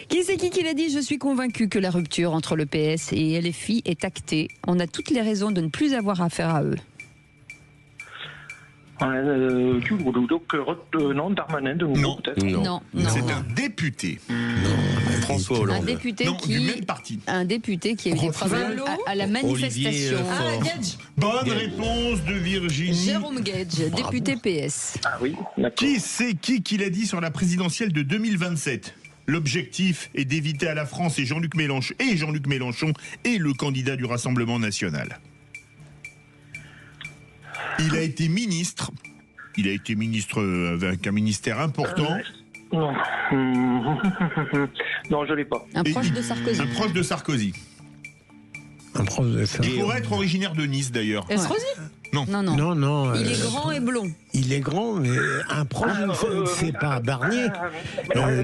Qui c'est qui l'a dit? Je suis convaincu que la rupture entre le PS et LFI est actée. On a toutes les raisons de ne plus avoir affaire à eux. Non, Darmanin de nouveau peut-être. Non. C'est un député. François Hollande. Un député du même parti. Un député qui a eu des problèmes à la manifestation. Gage. Bonne réponse de Virginie. Jérôme Gage, député PS. Ah oui. Qui c'est qui l'a dit sur la présidentielle de 2027? L'objectif est d'éviter à la France et Jean-Luc Mélenchon est le candidat du Rassemblement national. Il a été ministre. Il a été ministre avec un ministère important. Non. Non, je l'ai pas. Un proche de Sarkozy. Un proche de Sarkozy. Il pourrait être originaire de Nice d'ailleurs. Estrosi? Non. Non. Il est grand et blond. Il est grand, mais un proche, c'est pas Barnier.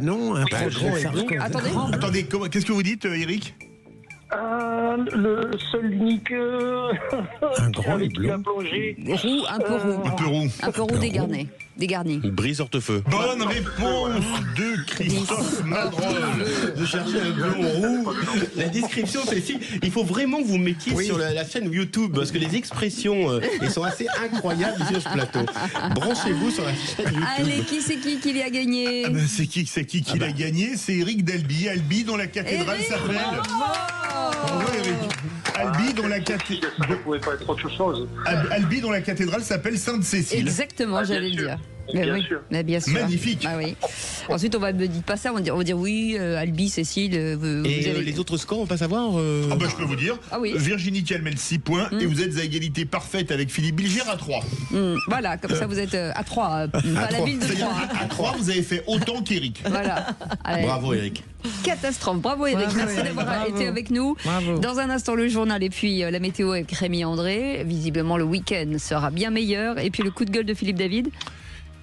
Non, un proche de Sarkozy. Attendez, qu'est-ce que vous dites, Eric? Le seul unique. Un grand et blond. Un peu roux dégarni. Brise Hortefeux. Bonne réponse de Christophe Madrol. De chercher un blond roux. La description, celle-ci, il faut vraiment que vous mettiez sur la chaîne YouTube parce que les expressions elles sont assez incroyables sur ce plateau. Branchez-vous sur la chaîne YouTube. Allez, qui c'est qui l'a gagné? C'est qui l'a gagné? C'est Eric Dalby. Albi dont la cathédrale s'appelle. Bravo Eric. Albi dont la cathédrale. Ça ne pouvait pas être autre chose. Albi dont la cathédrale s'appelle Sainte-Cécile. Exactement, j'allais le dire. Bien sûr. Bien sûr. Magnifique. Ah oui. Ensuite, on va me dire pas ça, on va dire oui, Albi, Cécile. Les autres scores, on va pas savoir. Je peux vous dire. Ah oui. Virginie Calmel 6 points et vous êtes à égalité parfaite avec Philippe Bilger à 3. Voilà, comme ça vous êtes à 3, pas la ville de 3. À 3, vous avez fait autant qu'Eric. Voilà. Allez. Bravo Eric. Catastrophe. Bravo Eric, merci d'avoir été avec nous. Bravo. Dans un instant, le journal et puis la météo avec Rémi André. Visiblement, le week-end sera bien meilleur. Et puis le coup de gueule de Philippe David.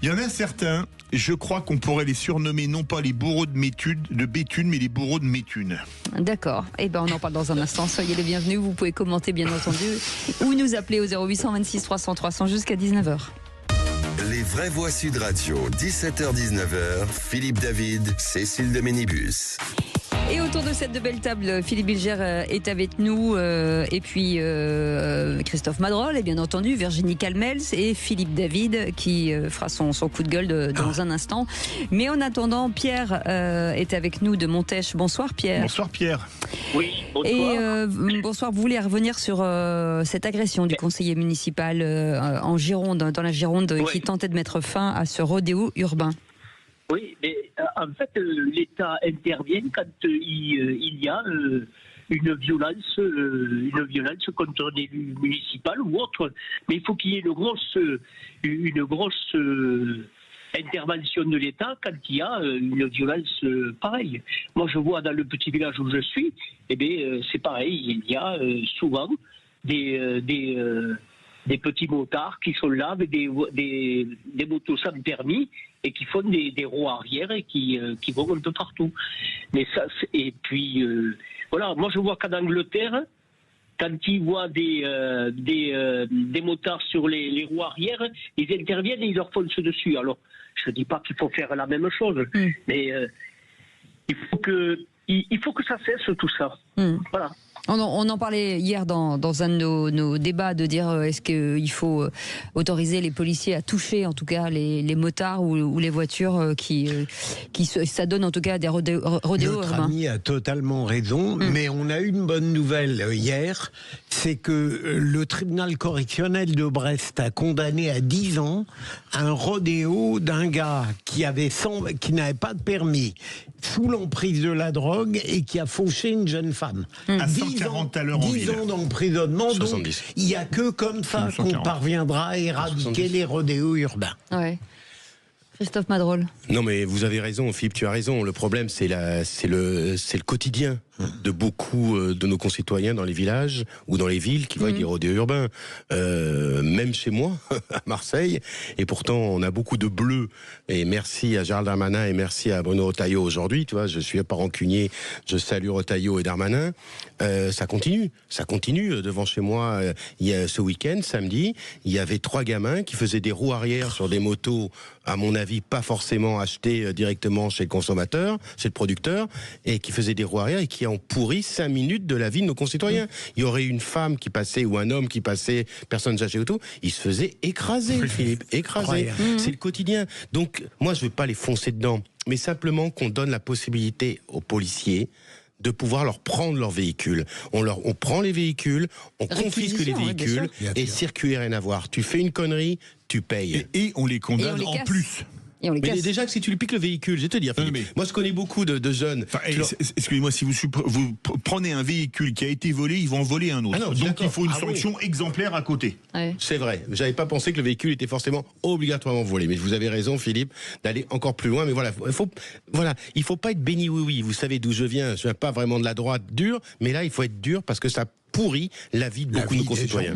Il y en a certains, je crois qu'on pourrait les surnommer non pas les bourreaux de Béthune, mais les bourreaux de Méthune. D'accord. Eh ben, on en parle dans un instant. Soyez les bienvenus. Vous pouvez commenter, bien entendu, ou nous appeler au 0826 300 300 jusqu'à 19h. Les vraies voix Sud Radio, 17h-19h, Philippe David, Cécile de Ménibus. Et autour de cette belle table, Philippe Bilger est avec nous, et puis Christophe Madrol, et bien entendu Virginie Calmels et Philippe David qui fera son coup de gueule dans un instant. Mais en attendant, Pierre est avec nous de Montèche. Bonsoir Pierre. Bonsoir Pierre. Oui, bonsoir. Et bonsoir, vous voulez revenir sur cette agression du conseiller municipal en Gironde, dans la Gironde, Oui. qui tentait de mettre fin à ce rodéo urbain. Oui, mais en fait, l'État intervient quand il y a une violence contre un élu municipal ou autre. Mais il faut qu'il y ait une grosse intervention de l'État quand il y a une violence pareille. Moi, je vois dans le petit village où je suis, eh bien, c'est pareil. Il y a souvent des petits motards qui sont là avec des motos sans permis et qui font des roues arrière et qui vont un peu partout. Mais ça, et puis voilà, moi je vois qu'en Angleterre, quand ils voient des motards sur les roues arrière, ils interviennent et ils leur foncent dessus. Alors, je ne dis pas qu'il faut faire la même chose, mais il faut que ça cesse tout ça. Voilà. On en parlait hier dans un de nos débats, de dire est-ce qu'il faut autoriser les policiers à toucher en tout cas les motards ou les voitures qui ça donne en tout cas des rodéos Notre urbains. ami a totalement raison, mais on a eu une bonne nouvelle hier, c'est que le tribunal correctionnel de Brest a condamné à 10 ans un rodéo d'un gars qui n'avait pas de permis, sous l'emprise de la drogue et qui a fauché une jeune femme. À 140 à l'heure en 10 ville. ans d'emprisonnement, donc 70. il n'y a que comme ça qu'on 140. parviendra à éradiquer 70. les rodéos urbains. Ouais. Christophe Madrol. Non, mais vous avez raison, Philippe, tu as raison. Le problème, c'est le quotidien de beaucoup de nos concitoyens dans les villages ou dans les villes qui voient des rodéos urbains. Même chez moi, à Marseille, et pourtant on a beaucoup de bleus. Et merci à Gérald Darmanin et merci à Bruno Retailleau aujourd'hui. Tu vois, je suis pas rancunier, je salue Retailleau et Darmanin. Ça continue devant chez moi. Il y a ce week-end, samedi, il y avait 3 gamins qui faisaient des roues arrière sur des motos, à mon avis, pas forcément achetées directement chez le consommateur, chez le producteur, et qui faisaient des roues arrière et qui ont pourri 5 minutes de la vie de nos concitoyens. Il y aurait une femme qui passait ou un homme qui passait, personnes âgées auto, il se faisait écraser, Philippe, écraser. C'est le quotidien. Donc, moi, je veux pas les foncer dedans, mais simplement qu'on donne la possibilité aux policiers de pouvoir leur prendre leurs véhicules. On prend les véhicules, on confisque les véhicules, et circuler, rien à voir. Tu fais une connerie, tu payes. Et on les condamne en plus. Et on les Mais casse. déjà que si tu lui piques le véhicule, je vais te dire, Philippe, moi je connais beaucoup de jeunes. Enfin, excusez-moi, si vous prenez un véhicule qui a été volé, ils vont en voler un autre. Ah non, donc il faut une oui. sanction exemplaire à côté. Ouais. C'est vrai, j'avais pas pensé que le véhicule était forcément obligatoirement volé. Mais vous avez raison, Philippe, d'aller encore plus loin. Mais voilà, il faut pas être béni oui. Vous savez d'où je viens pas vraiment de la droite dure, mais là il faut être dur parce que ça pourrit la vie de beaucoup de nos concitoyens.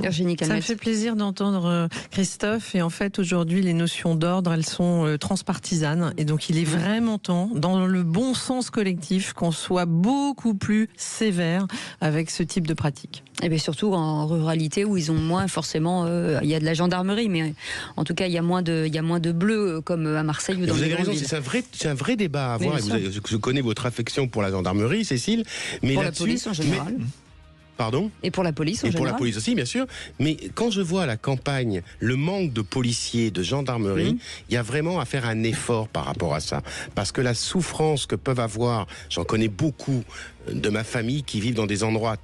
Virginie Ça me Calmels. fait plaisir d'entendre Christophe. Et en fait, aujourd'hui, les notions d'ordre, elles sont transpartisanes. Et donc, il est vraiment temps, dans le bon sens collectif, qu'on soit beaucoup plus sévère avec ce type de pratique. Et bien surtout en ruralité où ils ont moins forcément. Il y a de la gendarmerie, mais en tout cas, il y a moins de bleus comme à Marseille ou dans Vous les avez grandes raison, villes. c'est un vrai débat à avoir. Mais Et je connais votre affection pour la gendarmerie, Cécile. Mais Pour la là-dessus, police en général. Pardon ? Et pour la police en Et pour général. la police aussi, bien sûr. Mais quand je vois à la campagne le manque de policiers, de gendarmerie, il y a vraiment à faire un effort par rapport à ça. Parce que la souffrance que peuvent avoir, j'en connais beaucoup de ma famille qui vivent dans des endroits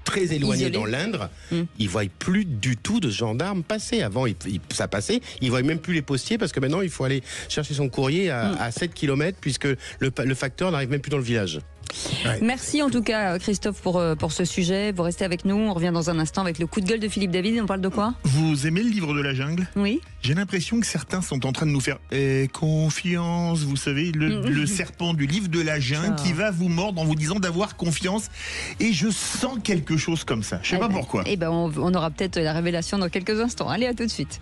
très éloignés Isolés. dans l'Indre, ils voient plus du tout de gendarmes passer. Avant, ça passait, ils voient même plus les postiers parce que maintenant, il faut aller chercher son courrier à 7 km puisque le facteur n'arrive même plus dans le village. Ouais. Merci en tout cas Christophe pour ce sujet. Vous restez avec nous. On revient dans un instant avec le coup de gueule de Philippe David. On parle de quoi ? Vous aimez le livre de la jungle ? Oui. J'ai l'impression que certains sont en train de nous faire confiance. Vous savez, le serpent du livre de la jungle qui va vous mordre en vous disant d'avoir confiance. Et je sens quelque chose comme ça. Je sais pas pourquoi. Eh ben, on aura peut-être la révélation dans quelques instants. Allez, à tout de suite.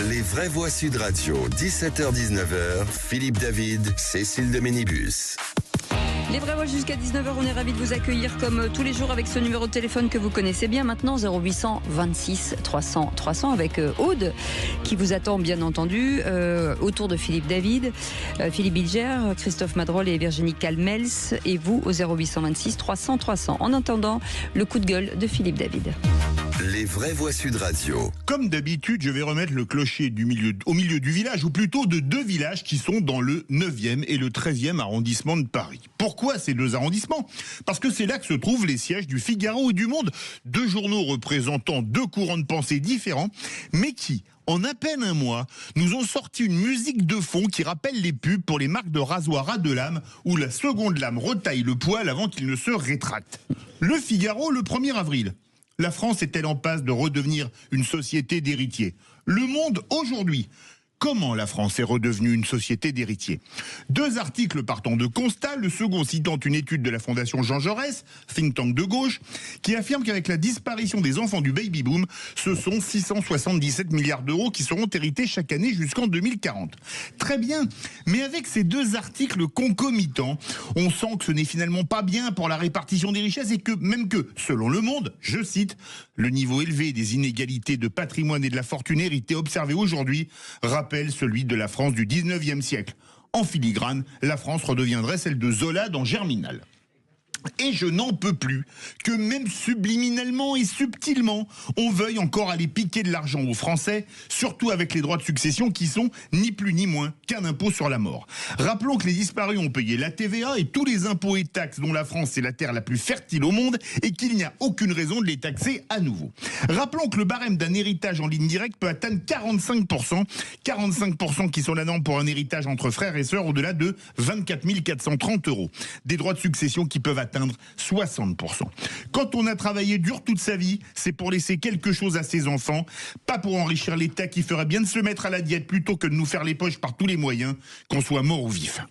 Les vraies voix Sud Radio, 17h-19h, Philippe David, Cécile de Ménibus. Les vraies voix jusqu'à 19h, on est ravis de vous accueillir comme tous les jours avec ce numéro de téléphone que vous connaissez bien maintenant, 0800 26 300 300 avec Aude qui vous attend bien entendu autour de Philippe David, Philippe Bilger, Christophe Madrol et Virginie Calmels et vous au 0826 300 300. En attendant, le coup de gueule de Philippe David. Les vraies voix Sud Radio. Comme d'habitude, je vais remettre le clocher au milieu du village, ou plutôt de deux villages qui sont dans le 9e et le 13e arrondissement de Paris. Pourquoi ces deux arrondissements ? Parce que c'est là que se trouvent les sièges du Figaro et du Monde, deux journaux représentant deux courants de pensée différents, mais qui, en à peine un mois, nous ont sorti une musique de fond qui rappelle les pubs pour les marques de rasoir à deux lames où la seconde lame retaille le poil avant qu'il ne se rétracte. Le Figaro, le 1er avril. La France est-elle en passe de redevenir une société d'héritiers ? Le Monde aujourd'hui. Comment la France est redevenue une société d'héritiers ? Deux articles partant de constat, le second citant une étude de la Fondation Jean Jaurès, think tank de gauche, qui affirme qu'avec la disparition des enfants du baby-boom, ce sont 677 milliards d'euros qui seront hérités chaque année jusqu'en 2040. Très bien, mais avec ces deux articles concomitants, on sent que ce n'est finalement pas bien pour la répartition des richesses et que, même que, selon Le Monde, je cite, le niveau élevé des inégalités de patrimoine et de la fortune héritée observé aujourd'hui rappelle celui de la France du 19e siècle. En filigrane, la France redeviendrait celle de Zola dans Germinal. Et je n'en peux plus que même subliminalement et subtilement, on veuille encore aller piquer de l'argent aux Français, surtout avec les droits de succession qui sont ni plus ni moins qu'un impôt sur la mort. Rappelons que les disparus ont payé la TVA et tous les impôts et taxes dont la France est la terre la plus fertile au monde et qu'il n'y a aucune raison de les taxer à nouveau. Rappelons que le barème d'un héritage en ligne directe peut atteindre 45%, 45% qui sont la norme pour un héritage entre frères et sœurs au-delà de 24 430 euros. Des droits de succession qui peuvent atteindre 60%. Quand on a travaillé dur toute sa vie, c'est pour laisser quelque chose à ses enfants, pas pour enrichir l'État qui ferait bien de se mettre à la diète plutôt que de nous faire les poches par tous les moyens, qu'on soit mort ou vif.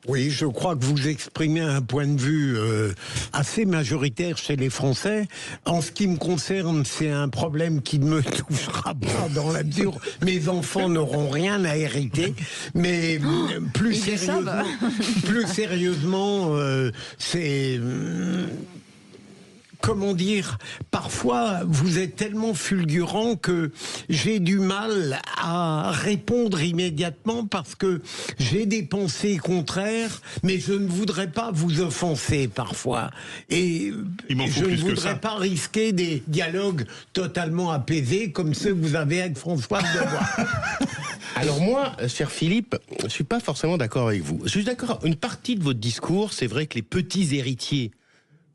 Oui, je crois que vous exprimez un point de vue assez majoritaire chez les Français. En ce qui me concerne, c'est un problème qui ne me touchera pas dans la mesure où mes enfants n'auront rien à hériter. Mais plus sérieusement, c'est... Comment dire, parfois vous êtes tellement fulgurant que j'ai du mal à répondre immédiatement parce que j'ai des pensées contraires, mais je ne voudrais pas vous offenser parfois. Et je ne voudrais pas risquer des dialogues totalement apaisés comme ceux que vous avez avec François Devois. Alors moi, cher Philippe, je suis pas forcément d'accord avec vous. Je suis d'accord, une partie de votre discours, c'est vrai que les petits héritiers,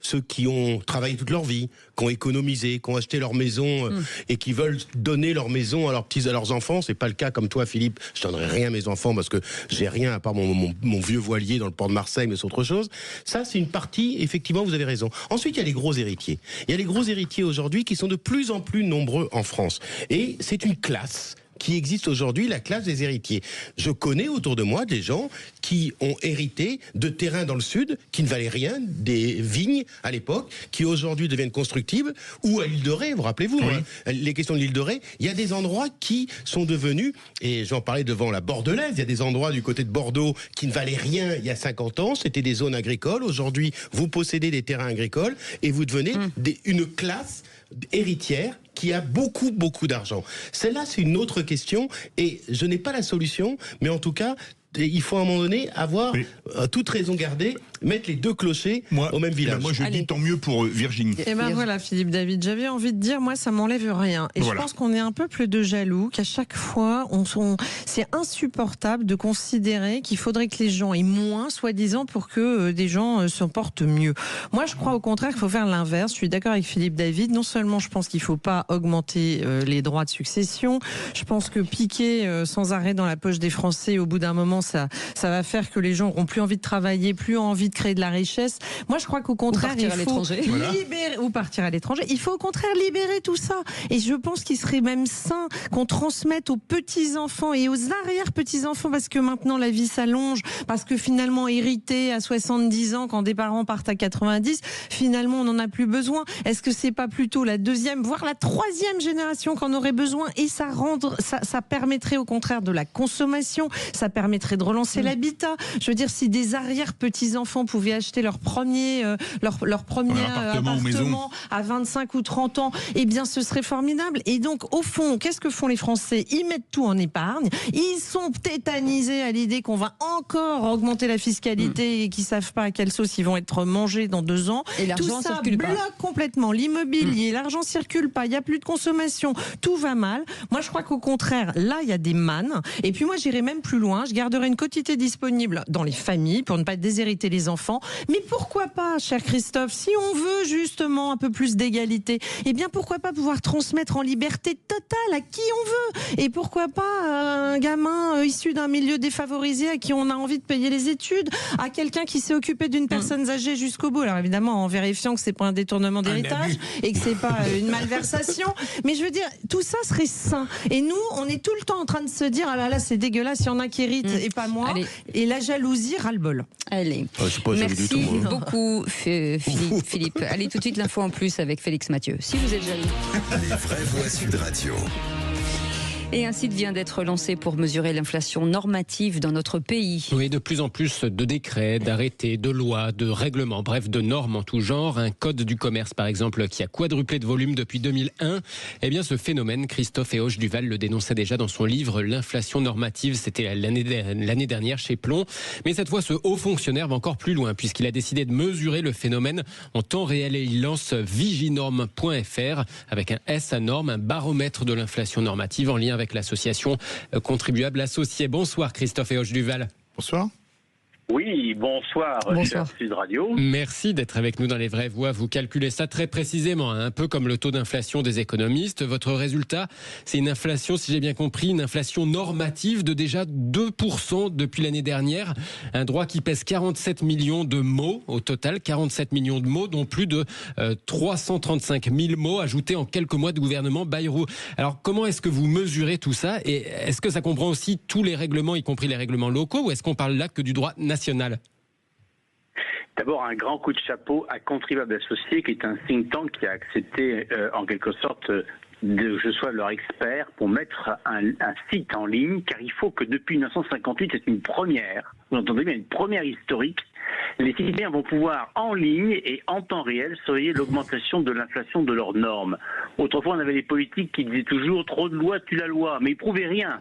ceux qui ont travaillé toute leur vie, qui ont économisé, qui ont acheté leur maison et qui veulent donner leur maison à leurs enfants, c'est pas le cas comme toi, Philippe. Je donnerai rien à mes enfants parce que j'ai rien à part mon vieux voilier dans le port de Marseille, mais c'est autre chose. Ça, c'est une partie, effectivement, vous avez raison. Ensuite, il y a les gros héritiers. Il y a les gros héritiers aujourd'hui qui sont de plus en plus nombreux en France. Et c'est une classe qui existe aujourd'hui, la classe des héritiers. Je connais autour de moi des gens qui ont hérité de terrains dans le sud qui ne valaient rien, des vignes à l'époque, qui aujourd'hui deviennent constructibles, ou à l'île de Ré, vous rappelez-vous, les questions de l'île de Ré, il y a des endroits qui sont devenus, et j'en parlais devant la Bordelaise, il y a des endroits du côté de Bordeaux qui ne valaient rien il y a 50 ans, c'était des zones agricoles, aujourd'hui vous possédez des terrains agricoles et vous devenez une classe héritière qui a beaucoup d'argent. Celle-là, c'est une autre question et je n'ai pas la solution, mais en tout cas, il faut à un moment donné avoir toute raison gardée, mettre les deux clochers au même village. Moi, je dis tant mieux pour Virginie. Et ben voilà, Philippe David, j'avais envie de dire, moi, ça m'enlève rien. Et je pense qu'on est un peuple de jaloux, qu'à chaque fois, c'est insupportable de considérer qu'il faudrait que les gens aient moins, soi-disant, pour que des gens se portent mieux. Moi, je crois au contraire qu'il faut faire l'inverse. Je suis d'accord avec Philippe David. Non seulement je pense qu'il ne faut pas augmenter les droits de succession, je pense que piquer sans arrêt dans la poche des Français, au bout d'un moment, finalement ça va faire que les gens auront plus envie de travailler, plus envie de créer de la richesse. Moi, je crois qu'au contraire, il faut libérer ou partir à l'étranger. Il faut au contraire libérer tout ça. Et je pense qu'il serait même sain qu'on transmette aux petits-enfants et aux arrière-petits-enfants, parce que maintenant la vie s'allonge, parce que finalement hériter à 70 ans quand des parents partent à 90, finalement on n'en a plus besoin. Est-ce que c'est pas plutôt la deuxième, voire la troisième génération qu'en aurait besoin? Et ça permettrait au contraire de la consommation, ça permettrait de relancer l'habitat. Je veux dire, si des arrière-petits-enfants pouvaient acheter leur premier appartement à 25 ou 30 ans, eh bien ce serait formidable. Et donc au fond, qu'est-ce que font les Français? Ils mettent tout en épargne, ils sont tétanisés à l'idée qu'on va encore augmenter la fiscalité et qu'ils savent pas à quelle sauce ils vont être mangés dans 2 ans. Et l'argent tout ça circule bloque complètement l'immobilier, l'argent circule pas, il y a plus de consommation, tout va mal. Moi je crois qu'au contraire, là il y a des mannes. Et puis moi j'irai même plus loin, je garderai une quotité disponible dans les familles pour ne pas déshériter les enfants. Mais pourquoi pas, cher Christophe, si on veut justement un peu plus d'égalité, eh bien pourquoi pas pouvoir transmettre en liberté totale à qui on veut? Et pourquoi pas un gamin issu d'un milieu défavorisé à qui on a envie de payer les études, à quelqu'un qui s'est occupé d'une personne âgée jusqu'au bout. Alors évidemment en vérifiant que c'est pas un détournement d'héritage et que c'est pas une malversation. Mais je veux dire, tout ça serait sain. Et nous, on est tout le temps en train de se dire, ah là là, c'est dégueulasse, il y en a qui héritent et pas moi. Allez. Et la jalousie, ras-le-bol. Allez. Merci beaucoup, Philippe. Allez, tout de suite, l'info en plus avec Félix Mathieu. Si vous êtes jaloux. Les vraies voix Sud Radio. Et un site vient d'être lancé pour mesurer l'inflation normative dans notre pays. Oui, de plus en plus de décrets, d'arrêtés, de lois, de règlements, bref, de normes en tout genre. Un code du commerce, par exemple, qui a quadruplé de volume depuis 2001. Eh bien, ce phénomène, Christophe Héauche-Duval le dénonçait déjà dans son livre « L'inflation normative ». C'était l'année dernière chez Plomb. Mais cette fois, ce haut fonctionnaire va encore plus loin, puisqu'il a décidé de mesurer le phénomène en temps réel. Et il lance viginorme.fr avec un S à norme, un baromètre de l'inflation normative en lien avec l'association Contribuables Associés. Bonsoir Christophe Héauche-Duval. Bonsoir. Oui, bonsoir. Sud Radio. Merci d'être avec nous dans Les Vraies Voix. Vous calculez ça très précisément, un peu comme le taux d'inflation des économistes. Votre résultat, c'est une inflation, si j'ai bien compris, une inflation normative de déjà 2% depuis l'année dernière. Un droit qui pèse 47 millions de mots au total, 47 millions de mots, dont plus de 335 000 mots ajoutés en quelques mois de gouvernement Bayrou. Alors, comment est-ce que vous mesurez tout ça? Et est-ce que ça comprend aussi tous les règlements, y compris les règlements locaux, ou est-ce qu'on parle là que du droit national? D'abord, un grand coup de chapeau à Contribuables Associés, qui est un think tank qui a accepté, en quelque sorte, que je sois leur expert pour mettre un site en ligne, car il faut que depuis 1958, c'est une première, vous entendez bien, une première historique. Les citoyens vont pouvoir en ligne et en temps réel surveiller l'augmentation de l'inflation de leurs normes. Autrefois, on avait les politiques qui disaient toujours trop de lois tue la loi, mais ils prouvaient rien.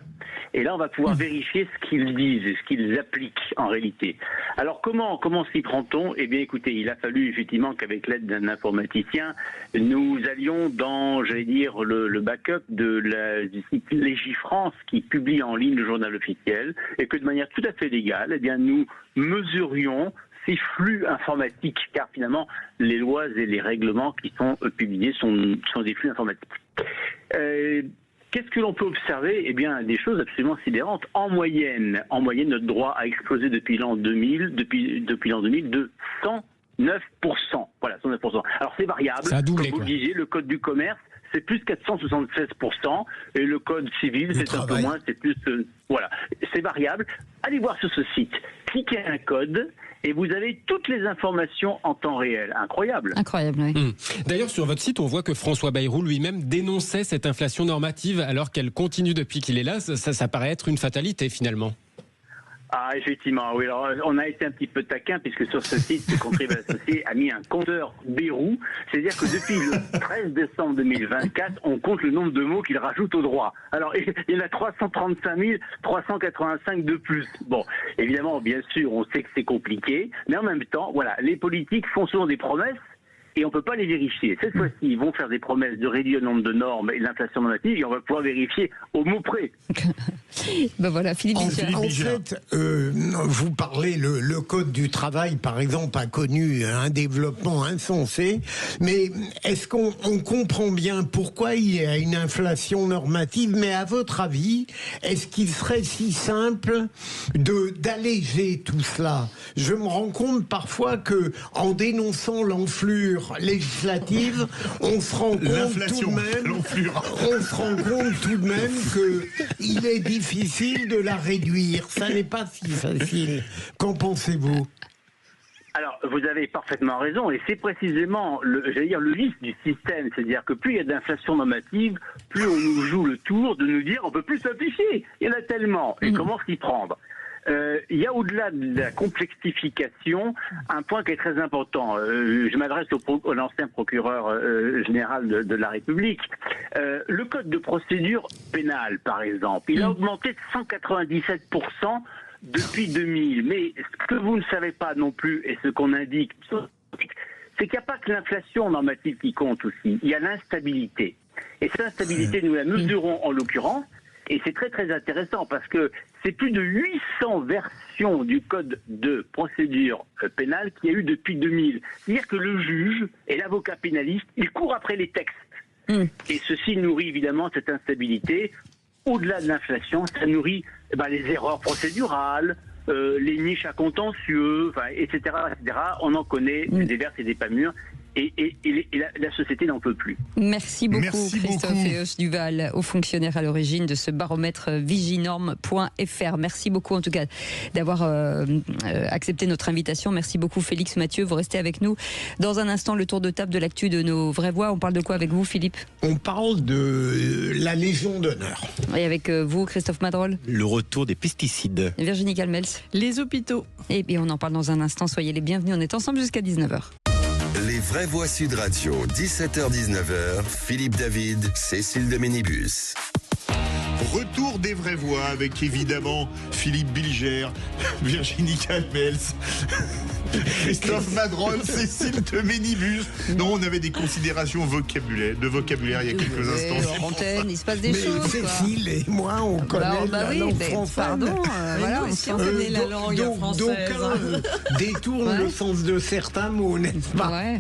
Et là, on va pouvoir vérifier ce qu'ils disent et ce qu'ils appliquent en réalité. Alors comment s'y prend-on? Eh bien, écoutez, il a fallu effectivement qu'avec l'aide d'un informaticien, nous allions dans, j'allais dire, le backup du site Légifrance qui publie en ligne le journal officiel et que de manière tout à fait légale, eh bien, nous mesurions ces flux informatiques, car finalement, les lois et les règlements qui sont publiés sont des flux informatiques. Qu'est-ce que l'on peut observer? Eh bien, des choses absolument sidérantes. En moyenne, notre droit a explosé depuis l'an 2000, depuis l'an 2000 de 109%. Voilà, 109%. Alors, c'est variable. Ça a doublé, comme vous le disiez, le code du commerce, c'est plus 476%, et le code civil, c'est un peu moins, c'est plus... voilà, c'est variable. Allez voir sur ce site, cliquez un code, et vous avez toutes les informations en temps réel. Incroyable. Incroyable, oui. D'ailleurs, sur votre site, on voit que François Bayrou lui-même dénonçait cette inflation normative, alors qu'elle continue depuis qu'il est là. Ça paraît être une fatalité, finalement. Ah, effectivement, oui. Alors, on a été un petit peu taquin, puisque sur ce site, le Contribuables Associés a mis un compteur Bayrou. C'est-à-dire que depuis le 13 décembre 2024, on compte le nombre de mots qu'il rajoute au droit. Alors, il y en a 335 385 de plus. Bon, évidemment, bien sûr, on sait que c'est compliqué, mais en même temps, voilà, les politiques font souvent des promesses, et on ne peut pas les vérifier. Cette fois-ci, ils vont faire des promesses de réduire le nombre de normes et l'inflation normative, et on va pouvoir vérifier au mot près. Ben voilà, Philippe En Bilger. fait, vous parlez, le Code du travail, par exemple, a connu un développement insensé, mais est-ce qu'on comprend bien pourquoi il y a une inflation normative? Mais à votre avis, est-ce qu'il serait si simple d'alléger tout cela? Je me rends compte parfois que, en dénonçant l'enflure législative, on se rend compte tout de même que il est difficile de la réduire. Ça n'est pas si facile. Qu'en pensez-vous? Alors, vous avez parfaitement raison, et c'est précisément le vice du système, c'est-à-dire que plus il y a d'inflation normative, plus on nous joue le tour de nous dire on peut plus simplifier, il y en a tellement, et comment s'y prendre. Il y a au-delà de la complexification un point qui est très important. Je m'adresse à l'ancien procureur général de la République. Le code de procédure pénale, par exemple, il a augmenté de 197% depuis 2000. Mais ce que vous ne savez pas non plus, et ce qu'on indique, c'est qu'il n'y a pas que l'inflation normative qui compte aussi. Il y a l'instabilité. Et cette instabilité, nous la mesurons en l'occurrence. Et c'est très très intéressant parce que c'est plus de 800 versions du code de procédure pénale qu'il y a eu depuis 2000. C'est-à-dire que le juge et l'avocat pénaliste, ils courent après les textes. Et ceci nourrit évidemment cette instabilité. Au-delà de l'inflation, ça nourrit les erreurs procédurales, les niches à contentieux, etc., etc. On en connaît des vertes et des pas mûres. Et la société n'en peut plus. Merci beaucoup, Christophe Eös Duval, haut fonctionnaire à l'origine de ce baromètre viginorme.fr. Merci beaucoup en tout cas d'avoir accepté notre invitation. Merci beaucoup Félix Mathieu. Vous restez avec nous. Dans un instant, le tour de table de l'actu de nos vraies voix. On parle de quoi avec vous, Philippe? On parle de la Légion d'honneur. Et avec vous, Christophe Madrol? Le retour des pesticides. Virginie Calmels? Les hôpitaux. Et bien on en parle dans un instant. Soyez les bienvenus. On est ensemble jusqu'à 19h. Les vraies voix Sud Radio, 17h-19h, Philippe David, Cécile de Ménibus. Retour des vraies voix avec évidemment Philippe Bilger, Virginie Calmels, Christophe Madrol, Cécile de Ménibus. Non, on avait des considérations de vocabulaire il y a quelques instants. En antenne, il se passe des choses. Cécile et moi, on connaît la langue française. Pardon, voilà, on connaît la langue française. D'aucuns détournent le sens de certains mots, n'est-ce pas? Ouais.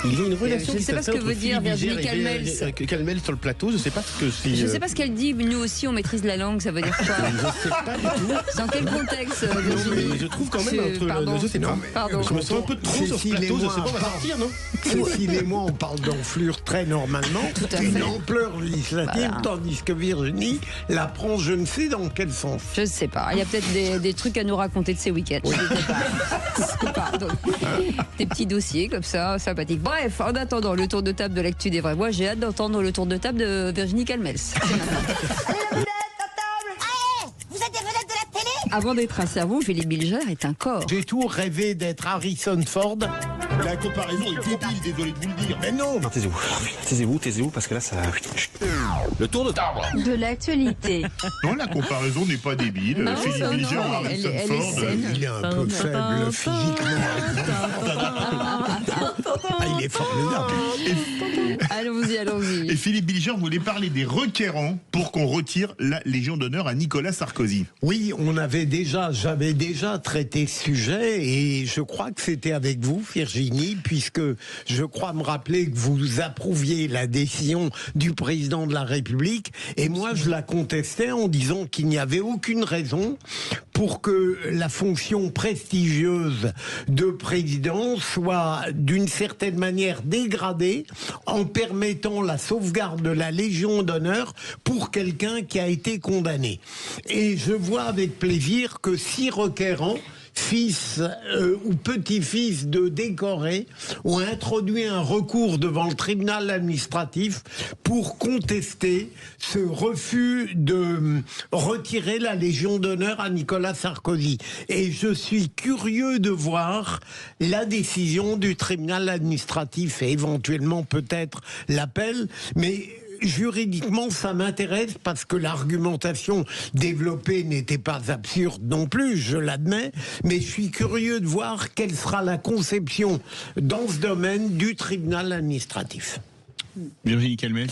Il y a une relation je ne sais pas ce que veut dire Virginie Calmels. Calmels sur le plateau, je ne sais pas ce que c'est. Je ne sais pas ce qu'elle dit, nous aussi on maîtrise la langue, ça veut dire quoi? Je ne sais pas du tout. Dans quel contexte, Virginie? Je trouve quand même entre je sais pas. Je me sens un peu trop sur ce plateau, je ne sais pas, on va sortir, non? Cécile et moi, on parle d'enflure très normalement, une ampleur législative, tandis que Virginie la prend je ne sais dans quel sens. Je ne sais pas, il y a peut-être des trucs à nous raconter de ces week-ends. Je ne sais pas. Donc, des petits dossiers comme ça, sympathiques. Bref, en attendant le tour de table de l'actu des vraies voix, j'ai hâte d'entendre le tour de table de Virginie Calmels. Vous êtes des vedettes de la télé? Avant d'être un cerveau, Philippe Bilger est un corps. J'ai toujours rêvé d'être Harrison Ford. La comparaison est débile, désolé de vous le dire. Mais non. Taisez-vous, parce que là, ça... Le tour de table De l'actualité. Non, la comparaison n'est pas débile. Non, Philippe Bilger, Harrison Ford. Il est un peu faible physiquement. Il est formidable. Allons-y. Et Philippe Bilger voulait parler des requérants pour qu'on retire la Légion d'honneur à Nicolas Sarkozy. Oui, j'avais déjà traité ce sujet et je crois que c'était avec vous, Virginie, puisque je crois me rappeler que vous approuviez la décision du président de la République et moi je la contestais en disant qu'il n'y avait aucune raison pour que la fonction prestigieuse de président soit d'une certaine manière dégradée en permettant la sauvegarde de la Légion d'honneur pour quelqu'un qui a été condamné. Et je vois avec plaisir que 6 requérants, fils ou petit-fils de décorés, ont introduit un recours devant le tribunal administratif pour contester ce refus de retirer la Légion d'honneur à Nicolas Sarkozy. Et je suis curieux de voir la décision du tribunal administratif et éventuellement peut-être l'appel, mais juridiquement, ça m'intéresse parce que l'argumentation développée n'était pas absurde non plus, je l'admets, mais je suis curieux de voir quelle sera la conception dans ce domaine du tribunal administratif. Virginie Calmel.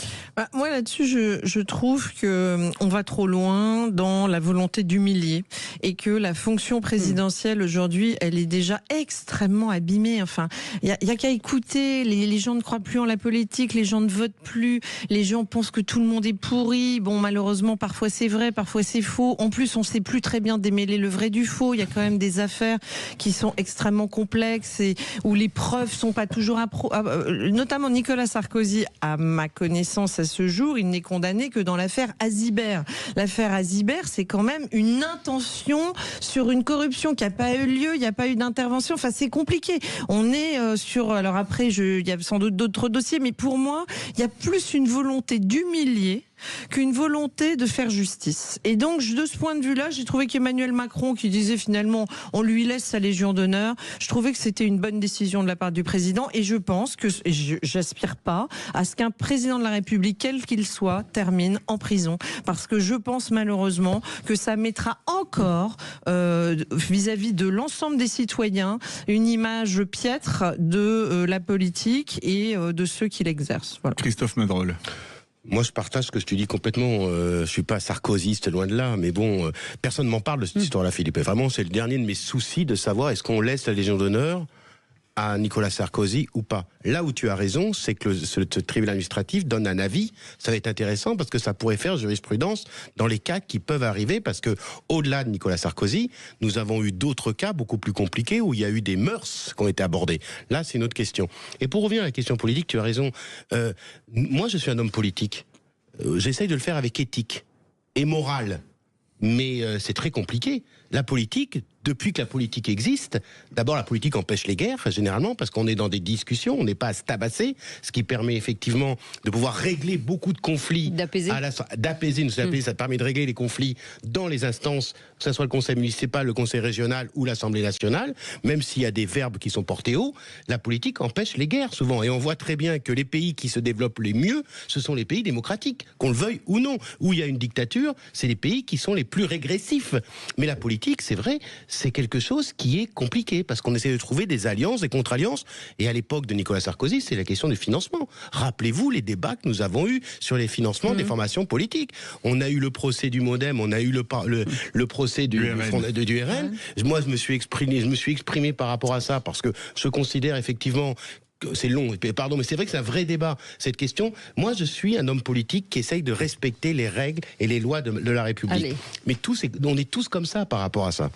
Moi là-dessus, je trouve que on va trop loin dans la volonté d'humilier et que la fonction présidentielle aujourd'hui, elle est déjà extrêmement abîmée. Enfin, il y a qu'à écouter. Les gens ne croient plus en la politique, les gens ne votent plus, les gens pensent que tout le monde est pourri. Bon, malheureusement, parfois c'est vrai, parfois c'est faux. En plus, on ne sait plus très bien démêler le vrai du faux. Il y a quand même des affaires qui sont extrêmement complexes et où les preuves sont pas toujours notamment Nicolas Sarkozy. À ma connaissance, à ce jour, il n'est condamné que dans l'affaire Azibert. L'affaire Azibert, c'est quand même une intention sur une corruption qui n'a pas eu lieu, il n'y a pas eu d'intervention. Enfin, c'est compliqué. On est sur... Alors après, il y a sans doute d'autres dossiers, mais pour moi, il y a plus une volonté d'humilier qu'une volonté de faire justice. Et donc, de ce point de vue-là, j'ai trouvé qu'Emmanuel Macron, qui disait finalement, on lui laisse sa Légion d'honneur, je trouvais que c'était une bonne décision de la part du président, et je pense que, j'aspire pas à ce qu'un président de la République, quel qu'il soit, termine en prison. Parce que je pense malheureusement que ça mettra encore, vis-à-vis de l'ensemble des citoyens, une image piètre de la politique et de ceux qui l'exercent. Voilà. Christophe Madrol. Moi, je partage ce que tu dis complètement. Je suis pas sarkozyste, loin de là, mais bon, personne ne m'en parle de cette histoire-là, Philippe. Et vraiment, c'est le dernier de mes soucis de savoir est-ce qu'on laisse la Légion d'honneur à Nicolas Sarkozy ou pas. Là où tu as raison, c'est que ce tribunal administratif donne un avis. Ça va être intéressant parce que ça pourrait faire jurisprudence dans les cas qui peuvent arriver, parce que au-delà de Nicolas Sarkozy, nous avons eu d'autres cas beaucoup plus compliqués où il y a eu des mœurs qui ont été abordées. Là, c'est une autre question. Et pour revenir à la question politique, tu as raison. Moi, je suis un homme politique. J'essaye de le faire avec éthique et morale. Mais c'est très compliqué. La politique, depuis que la politique existe, d'abord la politique empêche les guerres, généralement, parce qu'on est dans des discussions, on n'est pas à se tabasser, ce qui permet effectivement de pouvoir régler beaucoup de conflits. D'apaiser. Ça permet de régler les conflits dans les instances, que ce soit le conseil municipal, le conseil régional ou l'Assemblée nationale, même s'il y a des verbes qui sont portés haut, la politique empêche les guerres souvent. Et on voit très bien que les pays qui se développent les mieux, ce sont les pays démocratiques, qu'on le veuille ou non. Où il y a une dictature, c'est les pays qui sont les plus régressifs. Mais la politique, c'est vrai, c'est quelque chose qui est compliqué, parce qu'on essaie de trouver des alliances, des contre-alliances, et à l'époque de Nicolas Sarkozy, c'est la question du financement. Rappelez-vous les débats que nous avons eus sur les financements des formations politiques. On a eu le procès du MoDem, on a eu le procès du RN. Moi, je me suis exprimé par rapport à ça, parce que je considère effectivement... C'est long, pardon, mais c'est vrai que c'est un vrai débat, cette question. Moi, je suis un homme politique qui essaye de respecter les règles et les lois de la République. Allez. Mais on est tous comme ça par rapport à ça.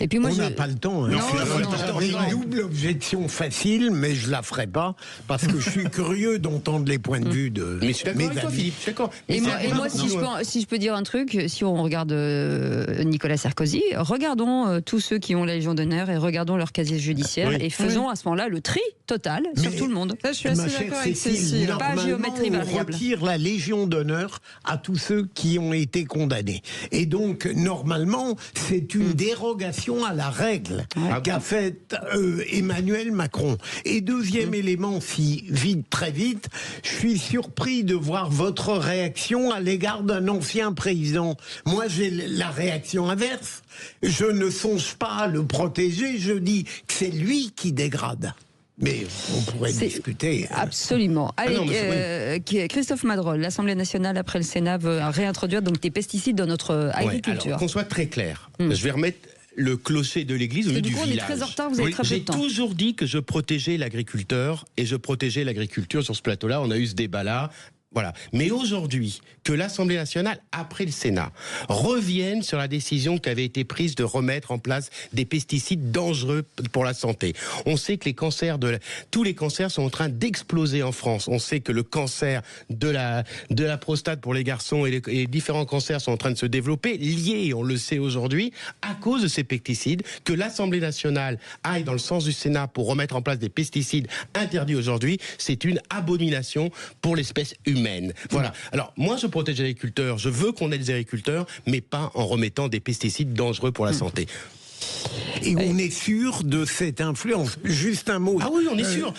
Et puis moi, on n'a pas le temps. J'aurais une double objection facile, mais je la ferai pas parce que je suis curieux d'entendre les points de vue de. Mais je suis d'accord avec toi, Philippe. Je suis d'accord. Et moi, si je peux dire un truc, si on regarde Nicolas Sarkozy, regardons tous ceux qui ont la Légion d'honneur et regardons leur casier judiciaire et faisons à ce moment-là le tri total sur tout le monde. Ça, je suis assez d'accord avec Cécile. Pas géométrie variable. On retire la Légion d'honneur à tous ceux qui ont été condamnés. Et donc, normalement, c'est une dérogation à la règle qu'a faite Emmanuel Macron. Et deuxième élément, très vite, je suis surpris de voir votre réaction à l'égard d'un ancien président. Moi, j'ai la réaction inverse. Je ne songe pas à le protéger, je dis que c'est lui qui dégrade. Mais on pourrait discuter. Absolument. Allez, Christophe Madrol, l'Assemblée nationale, après le Sénat, veut réintroduire donc des pesticides dans notre agriculture. Alors, qu'on soit très clair, je vais remettre le clocher de l'église au lieu du village. On est très en retard, vous avez très peu de temps. J'ai toujours dit que je protégeais l'agriculteur, et je protégeais l'agriculture sur ce plateau-là. On a eu ce débat-là. Voilà. Mais aujourd'hui, que l'Assemblée nationale, après le Sénat, revienne sur la décision qui avait été prise de remettre en place des pesticides dangereux pour la santé. On sait que tous les cancers sont en train d'exploser en France. On sait que le cancer de la prostate pour les garçons et les différents cancers sont en train de se développer, liés, on le sait aujourd'hui, à cause de ces pesticides. Que l'Assemblée nationale aille dans le sens du Sénat pour remettre en place des pesticides interdits aujourd'hui, c'est une abomination pour l'espèce humaine. Voilà. Alors, moi, je protège les agriculteurs. Je veux qu'on ait des agriculteurs, mais pas en remettant des pesticides dangereux pour la santé. Et on est sûr de cette influence. Juste un mot. Ah oui, on est sûr.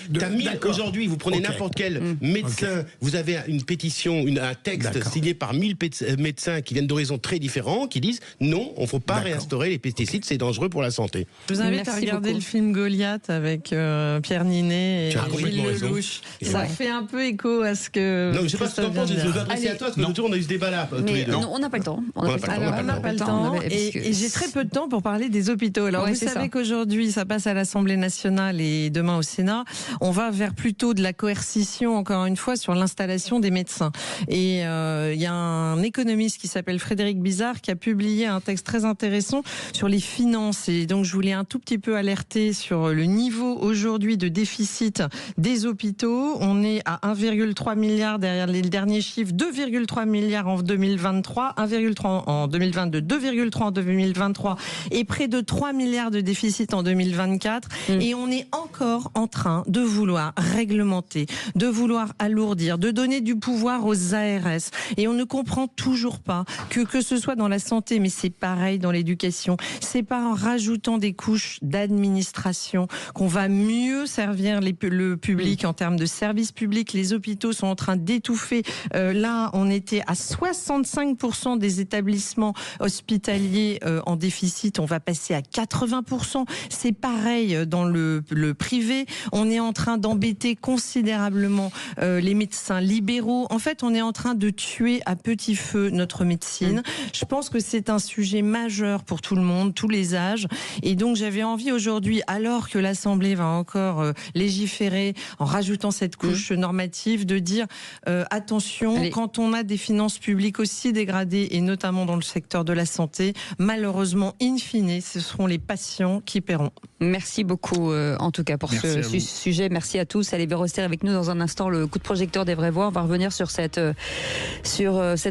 Aujourd'hui, vous prenez n'importe quel médecin, vous avez une pétition, un texte signé par 1000 médecins qui viennent d'horizons très différents, qui disent non, on ne faut pas réinstaurer les pesticides, c'est dangereux pour la santé. Je vous invite à regarder le film Goliath avec Pierre Ninet et Gilles Lelouch. Ça fait un peu écho à ce que... Non, je ne sais pas ce que tu en penses, je veux adresser à toi, parce que l'autre jour, on a eu ce débat-là. Non, on n'a pas le temps. On n'a pas le temps. Et j'ai très peu de temps pour parler des hôpitaux. Alors, vous savez qu'aujourd'hui, ça passe à l'Assemblée nationale et demain au Sénat. On va vers plutôt de la coercition, encore une fois, sur l'installation des médecins. Et il y a un économiste qui s'appelle Frédéric Bizarre qui a publié un texte très intéressant sur les finances. Et donc, je voulais un tout petit peu alerter sur le niveau aujourd'hui de déficit des hôpitaux. On est à 1,3 milliard derrière les derniers chiffres, 2,3 milliards en 2023, 1,3 en 2022, 2,3 en 2023 et près de 3 milliards de déficit en 2024. Et on est encore en train de vouloir réglementer, de vouloir alourdir, de donner du pouvoir aux ARS. Et on ne comprend toujours pas que ce soit dans la santé, mais c'est pareil dans l'éducation. C'est pas en rajoutant des couches d'administration qu'on va mieux servir le public en termes de services publics. Les hôpitaux sont en train d'étouffer. Là, on était à 65% des établissements hospitaliers en déficit. On va passer à 80%. C'est pareil dans le privé. On est en train d'embêter considérablement les médecins libéraux. En fait, on est en train de tuer à petit feu notre médecine. Je pense que c'est un sujet majeur pour tout le monde, tous les âges. Et donc, j'avais envie aujourd'hui, alors que l'Assemblée va encore légiférer en rajoutant cette couche normative, de dire attention, quand on a des finances publiques aussi dégradées, et notamment dans le secteur de la santé, malheureusement, in fine, ce seront les patients qui paieront. Merci beaucoup, en tout cas, pour ce sujet. Merci à tous. Allez, rester avec nous dans un instant. Le coup de projecteur des vraies voix. On va revenir sur cet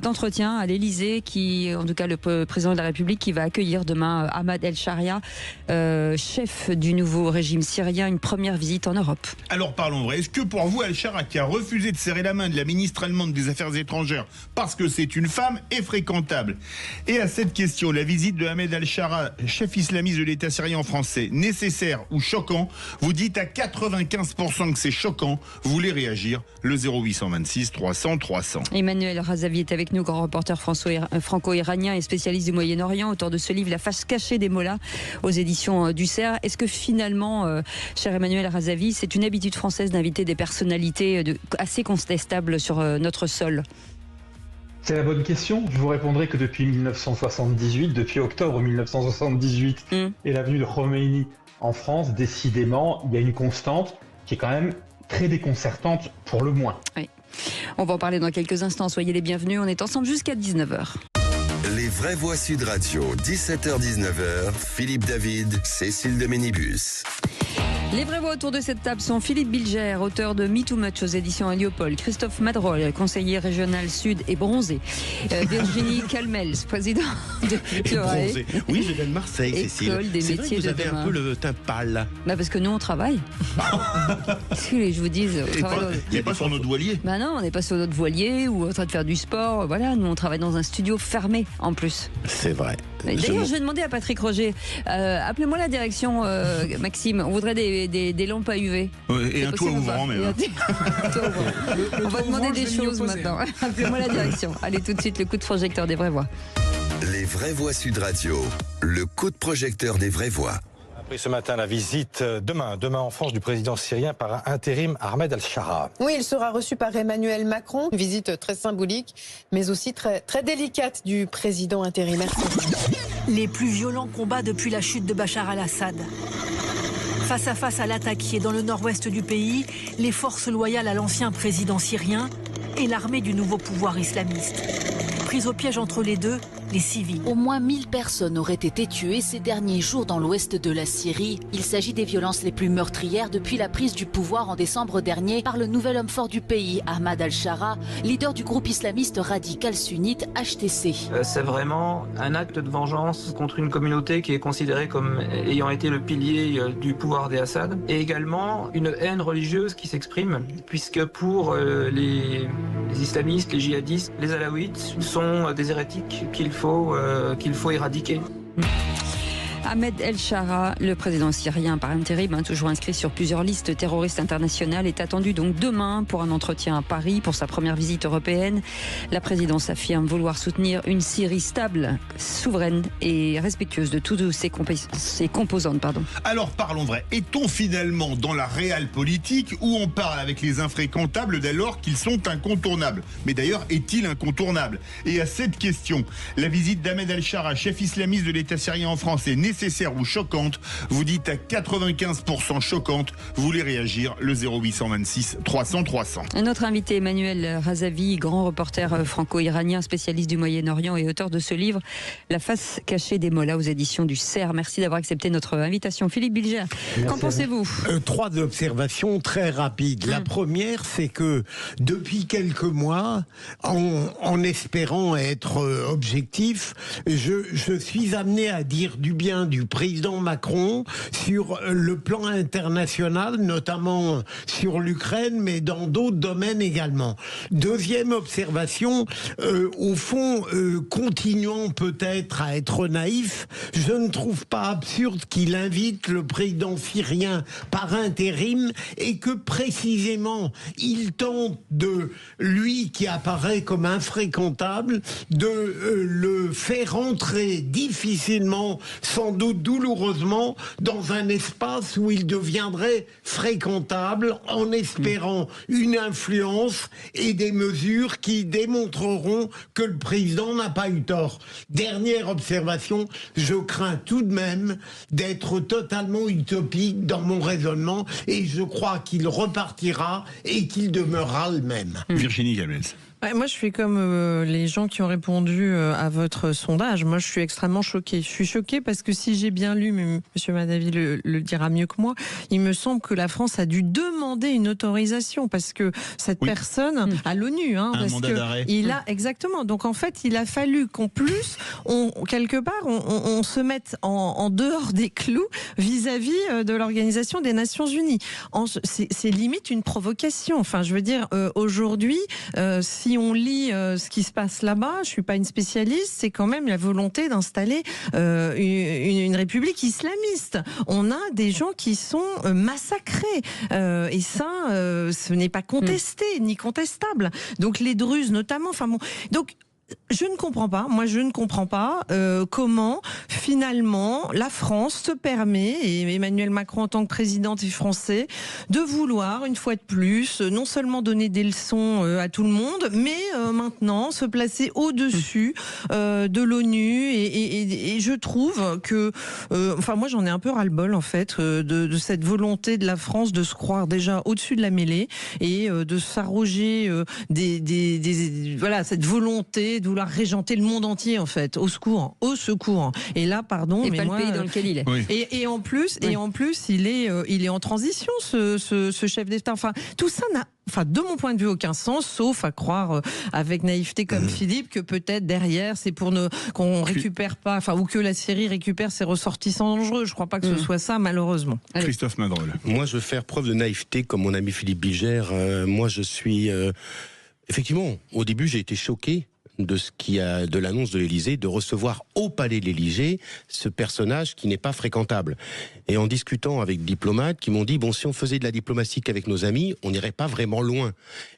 entretien à l'Élysée, qui, en tout cas, le président de la République, qui va accueillir demain Ahmad El-Sharia, chef du nouveau régime syrien, une première visite en Europe. Alors parlons vrai. Est-ce que pour vous, El-Sharia, qui a refusé de serrer la main de la ministre allemande des Affaires étrangères parce que c'est une femme, est fréquentable? Et à cette question, la visite de Ahmed El-Sharia, chef islamiste de l'État syrien en français, nécessaire ou choquant? Vous dites à 95% que c'est choquant. Vous voulez réagir? Le 0826 300 300. Emmanuel Razavi est avec nous, grand reporter franco-iranien et spécialiste du Moyen-Orient, auteur de ce livre La face cachée des mollahs aux éditions du CERF. Est-ce que finalement, cher Emmanuel Razavi, c'est une habitude française d'inviter des personnalités assez contestables sur notre sol? C'est la bonne question. Je vous répondrai que depuis 1978, depuis octobre 1978 et l'avenue de Khomeini en France, décidément, il y a une constante qui est quand même très déconcertante pour le moins. Oui. On va en parler dans quelques instants. Soyez les bienvenus. On est ensemble jusqu'à 19h. Les vraies voix Sud Radio, 17h-19h, Philippe David, Cécile de Ménibus. Les vraies voix autour de cette table sont Philippe Bilger, auteur de Me Too Much aux éditions Héliopold, Christophe Madrol, conseiller régional Sud et bronzé, Virginie Calmels, président de Bronzé. Oui, je viens de Marseille, Cécile. École des c'est métiers vrai que vous de avez demain. un peu le teint pâle. Bah parce que nous on travaille. Qu'est-ce que je vous dis, Il n'y a pas sur notre voilier. Bah non, on n'est pas sur notre voilier ou en train de faire du sport. Voilà, nous on travaille dans un studio fermé en plus. C'est vrai. D'ailleurs, je vais demander à Patrick Roger, appelez-moi la direction, Maxime. On voudrait des lampes à UV. Et un toit ouvrant, mais. On va demander des choses maintenant. Appelez-moi la direction. Allez, tout de suite, le coup de projecteur des vraies voix. Les vraies voix Sud Radio, le coup de projecteur des vraies voix. Après ce matin, la visite demain en France du président syrien par intérim Ahmed El-Sharia. Oui, il sera reçu par Emmanuel Macron. Une visite très symbolique, mais aussi très, très délicate du président intérimaire. Les plus violents combats depuis la chute de Bachar al-Assad. Face à face à l'attaque qui est dans le nord-ouest du pays, les forces loyales à l'ancien président syrien et l'armée du nouveau pouvoir islamiste. Prise au piège entre les deux, les civils. Au moins 1000 personnes auraient été tuées ces derniers jours dans l'ouest de la Syrie. Il s'agit des violences les plus meurtrières depuis la prise du pouvoir en décembre dernier par le nouvel homme fort du pays, Ahmad Al-Sharia, leader du groupe islamiste radical sunnite HTC. C'est vraiment un acte de vengeance contre une communauté qui est considérée comme ayant été le pilier du pouvoir des Assad, et également une haine religieuse qui s'exprime, puisque pour les islamistes, les djihadistes, les alaouites sont des hérétiques qu'il faut éradiquer. Ahmed El-Shara, le président syrien par intérim, toujours inscrit sur plusieurs listes terroristes internationales, est attendu donc demain pour un entretien à Paris pour sa première visite européenne. La présidence affirme vouloir soutenir une Syrie stable, souveraine et respectueuse de toutes ses composantes. Alors parlons vrai, est-on finalement dans la réelle politique où on parle avec les infréquentables dès lors qu'ils sont incontournables? Mais d'ailleurs, est-il incontournable? Et à cette question, la visite d'Ahmed El-Shara, chef islamiste de l'État syrien en France, est nécessaire ou choquante? Vous dites à 95% choquante. Vous voulez réagir? Le 0826 300 300. Notre invité Emmanuel Razavi, grand reporter franco-iranien, spécialiste du Moyen-Orient et auteur de ce livre La face cachée des mollahs aux éditions du CERF. Merci d'avoir accepté notre invitation. Philippe Bilger, qu'en pensez-vous? 3 observations très rapides. La première, c'est que depuis quelques mois, en espérant être objectif, je suis amené à dire du bien du président Macron sur le plan international, notamment sur l'Ukraine, mais dans d'autres domaines également. Deuxième observation, au fond, continuons peut-être à être naïfs, je ne trouve pas absurde qu'il invite le président syrien par intérim et que précisément il tente de, lui qui apparaît comme infréquentable, de le faire entrer difficilement, sans doute douloureusement, dans un espace où il deviendrait fréquentable en espérant une influence et des mesures qui démontreront que le président n'a pas eu tort. Dernière observation, je crains tout de même d'être totalement utopique dans mon raisonnement et je crois qu'il repartira et qu'il demeurera le même. Virginie Galmez. Moi, je suis comme les gens qui ont répondu à votre sondage. Moi, je suis extrêmement choquée. Je suis choquée parce que si j'ai bien lu, mais M. Madavi le dira mieux que moi, il me semble que la France a dû demander une autorisation parce que cette personne à l'ONU, parce mandat d'arrêt. Exactement. Donc en fait, il a fallu qu'en plus, quelque part, on se mette en dehors des clous vis-à-vis de l'Organisation des Nations Unies. C'est limite une provocation. Enfin, je veux dire, aujourd'hui, si on lit ce qui se passe là-bas, je suis pas une spécialiste, c'est quand même la volonté d'installer une république islamiste. On a des gens qui sont massacrés et ça, ce n'est pas contesté ni contestable. Donc les Druzes notamment. Enfin bon, donc. Je ne comprends pas, comment finalement la France se permet, et Emmanuel Macron en tant que président est français, de vouloir une fois de plus non seulement donner des leçons à tout le monde, mais maintenant se placer au-dessus de l'ONU et je trouve que, moi j'en ai un peu ras-le-bol en fait de cette volonté de la France de se croire déjà au-dessus de la mêlée et de s'arroger cette volonté de vouloir régenter le monde entier en fait, au secours. Et là, pardon, et mais pas moi, le pays dans lequel il est. Oui. Et en plus, il est en transition, ce chef d'État. Enfin, tout ça n'a, de mon point de vue, aucun sens, sauf à croire avec naïveté comme Philippe que peut-être derrière c'est pour qu'on récupère pas, ou que la Syrie récupère ses ressortissants dangereux. Je crois pas que ce soit ça, malheureusement. Allez. Christophe Madrol. Moi, je veux faire preuve de naïveté comme mon ami Philippe Bilger. Moi, je suis effectivement, au début, j'ai été choqué de l'annonce de l'Élysée de recevoir au palais de l'Élysée ce personnage qui n'est pas fréquentable. Et en discutant avec des diplomates qui m'ont dit si on faisait de la diplomatie qu'avec nos amis, on n'irait pas vraiment loin.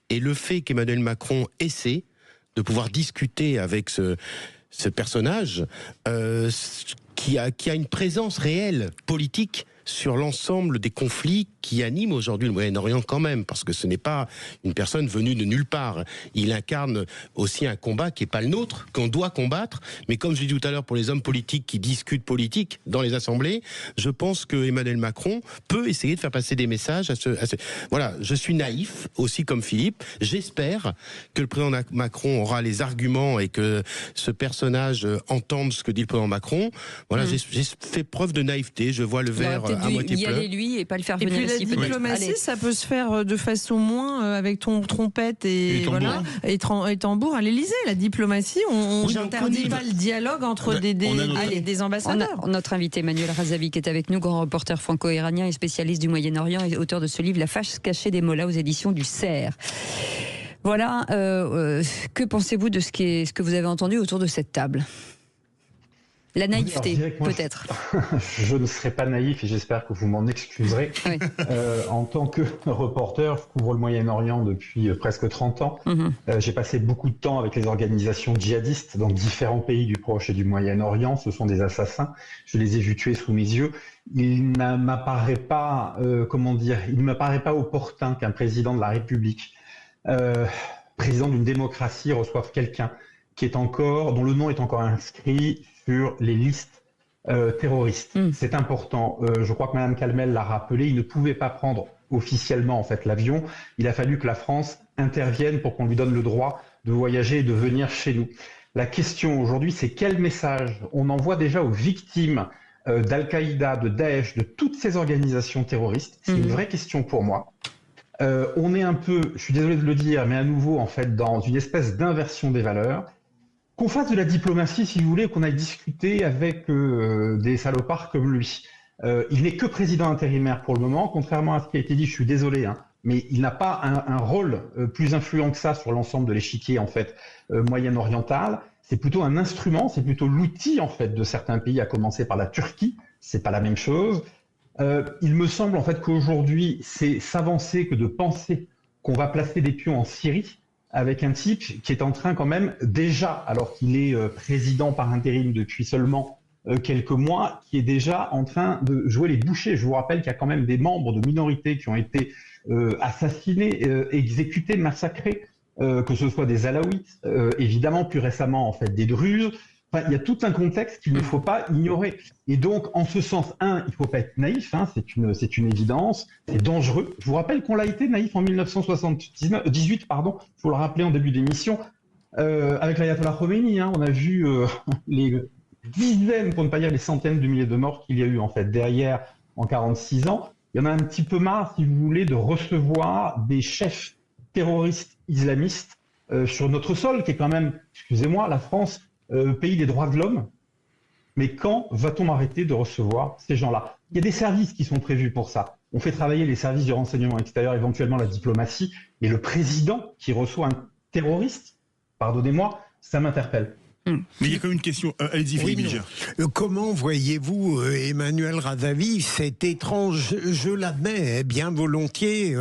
Et le fait qu'Emmanuel Macron essaie de pouvoir discuter avec ce personnage qui a une présence réelle politique sur l'ensemble des conflits qui animent aujourd'hui le Moyen-Orient quand même, parce que ce n'est pas une personne venue de nulle part. Il incarne aussi un combat qui n'est pas le nôtre, qu'on doit combattre, mais comme je l'ai dit tout à l'heure, pour les hommes politiques qui discutent politique dans les assemblées, je pense que Emmanuel Macron peut essayer de faire passer des messages Voilà, je suis naïf, aussi comme Philippe. J'espère que le président Macron aura les arguments et que ce personnage entende ce que dit le président Macron. Voilà, j'ai fait preuve de naïveté, je vois le verre à moitié plein. Y aller lui et pas le faire venir ici. La diplomatie, ça peut se faire de façon moins avec ton trompette et tambour à l'Élysée. La diplomatie, on n'interdit pas le dialogue entre des ambassadeurs. Notre invité Emmanuel Razavi qui est avec nous, grand reporter franco-iranien et spécialiste du Moyen-Orient et auteur de ce livre La face cachée des mollahs aux éditions du CERF. Voilà, que pensez-vous de ce que vous avez entendu autour de cette table ? La naïveté, Alors, peut-être. Je ne serai pas naïf et j'espère que vous m'en excuserez. Oui. En tant que reporter, je couvre le Moyen-Orient depuis presque 30 ans. J'ai passé beaucoup de temps avec les organisations djihadistes dans différents pays du Proche et du Moyen-Orient. Ce sont des assassins. Je les ai vus tuer sous mes yeux. Il ne m'apparaît pas, il ne m'apparaît pas opportun qu'un président de la République, président d'une démocratie, reçoive quelqu'un dont le nom est encore inscrit sur les listes terroristes. C'est important. Je crois que Mme Calmel l'a rappelé, il ne pouvait pas prendre officiellement en fait l'avion. Il a fallu que la France intervienne pour qu'on lui donne le droit de voyager et de venir chez nous. La question aujourd'hui, c'est quel message on envoie déjà aux victimes d'Al-Qaïda, de Daesh, de toutes ces organisations terroristes. C'est une vraie question pour moi. On est un peu, je suis désolé de le dire, mais à nouveau en fait dans une espèce d'inversion des valeurs. Qu'on fasse de la diplomatie, si vous voulez, qu'on aille discuter avec des salopards comme lui. Il n'est que président intérimaire pour le moment, contrairement à ce qui a été dit, je suis désolé, mais il n'a pas un rôle plus influent que ça sur l'ensemble de l'échiquier en fait moyen-oriental. C'est plutôt un instrument, c'est plutôt l'outil en fait de certains pays, à commencer par la Turquie. C'est pas la même chose. Il me semble en fait qu'aujourd'hui, c'est s'avancer que de penser qu'on va placer des pions en Syrie avec un type qui est en train quand même déjà, alors qu'il est président par intérim depuis seulement quelques mois, qui est déjà en train de jouer les bouchers. Je vous rappelle qu'il y a quand même des membres de minorités qui ont été assassinés, exécutés, massacrés, que ce soit des Alaouites, évidemment plus récemment en fait des Druzes. Enfin, il y a tout un contexte qu'il ne faut pas ignorer. Et donc, en ce sens, il ne faut pas être naïf, c'est une évidence, c'est dangereux. Je vous rappelle qu'on l'a été naïf en 1918, pardon, il faut le rappeler en début d'émission, avec l'ayatollah Khomeini. On a vu les dizaines, pour ne pas dire les centaines de milliers de morts qu'il y a eu en fait derrière en 46 ans. Il y en a un petit peu marre, si vous voulez, de recevoir des chefs terroristes islamistes sur notre sol, qui est quand même, excusez-moi, la France, pays des droits de l'homme. Mais quand va-t-on arrêter de recevoir ces gens-là? Il y a des services qui sont prévus pour ça. On fait travailler les services du renseignement extérieur, éventuellement la diplomatie, et le président qui reçoit un terroriste, pardonnez-moi, ça m'interpelle. Mais il y a quand même une question. Allez-y, Philippe Bilger. Comment voyez-vous, Emmanuel Razavi, c'est étrange, je l'admets bien volontiers,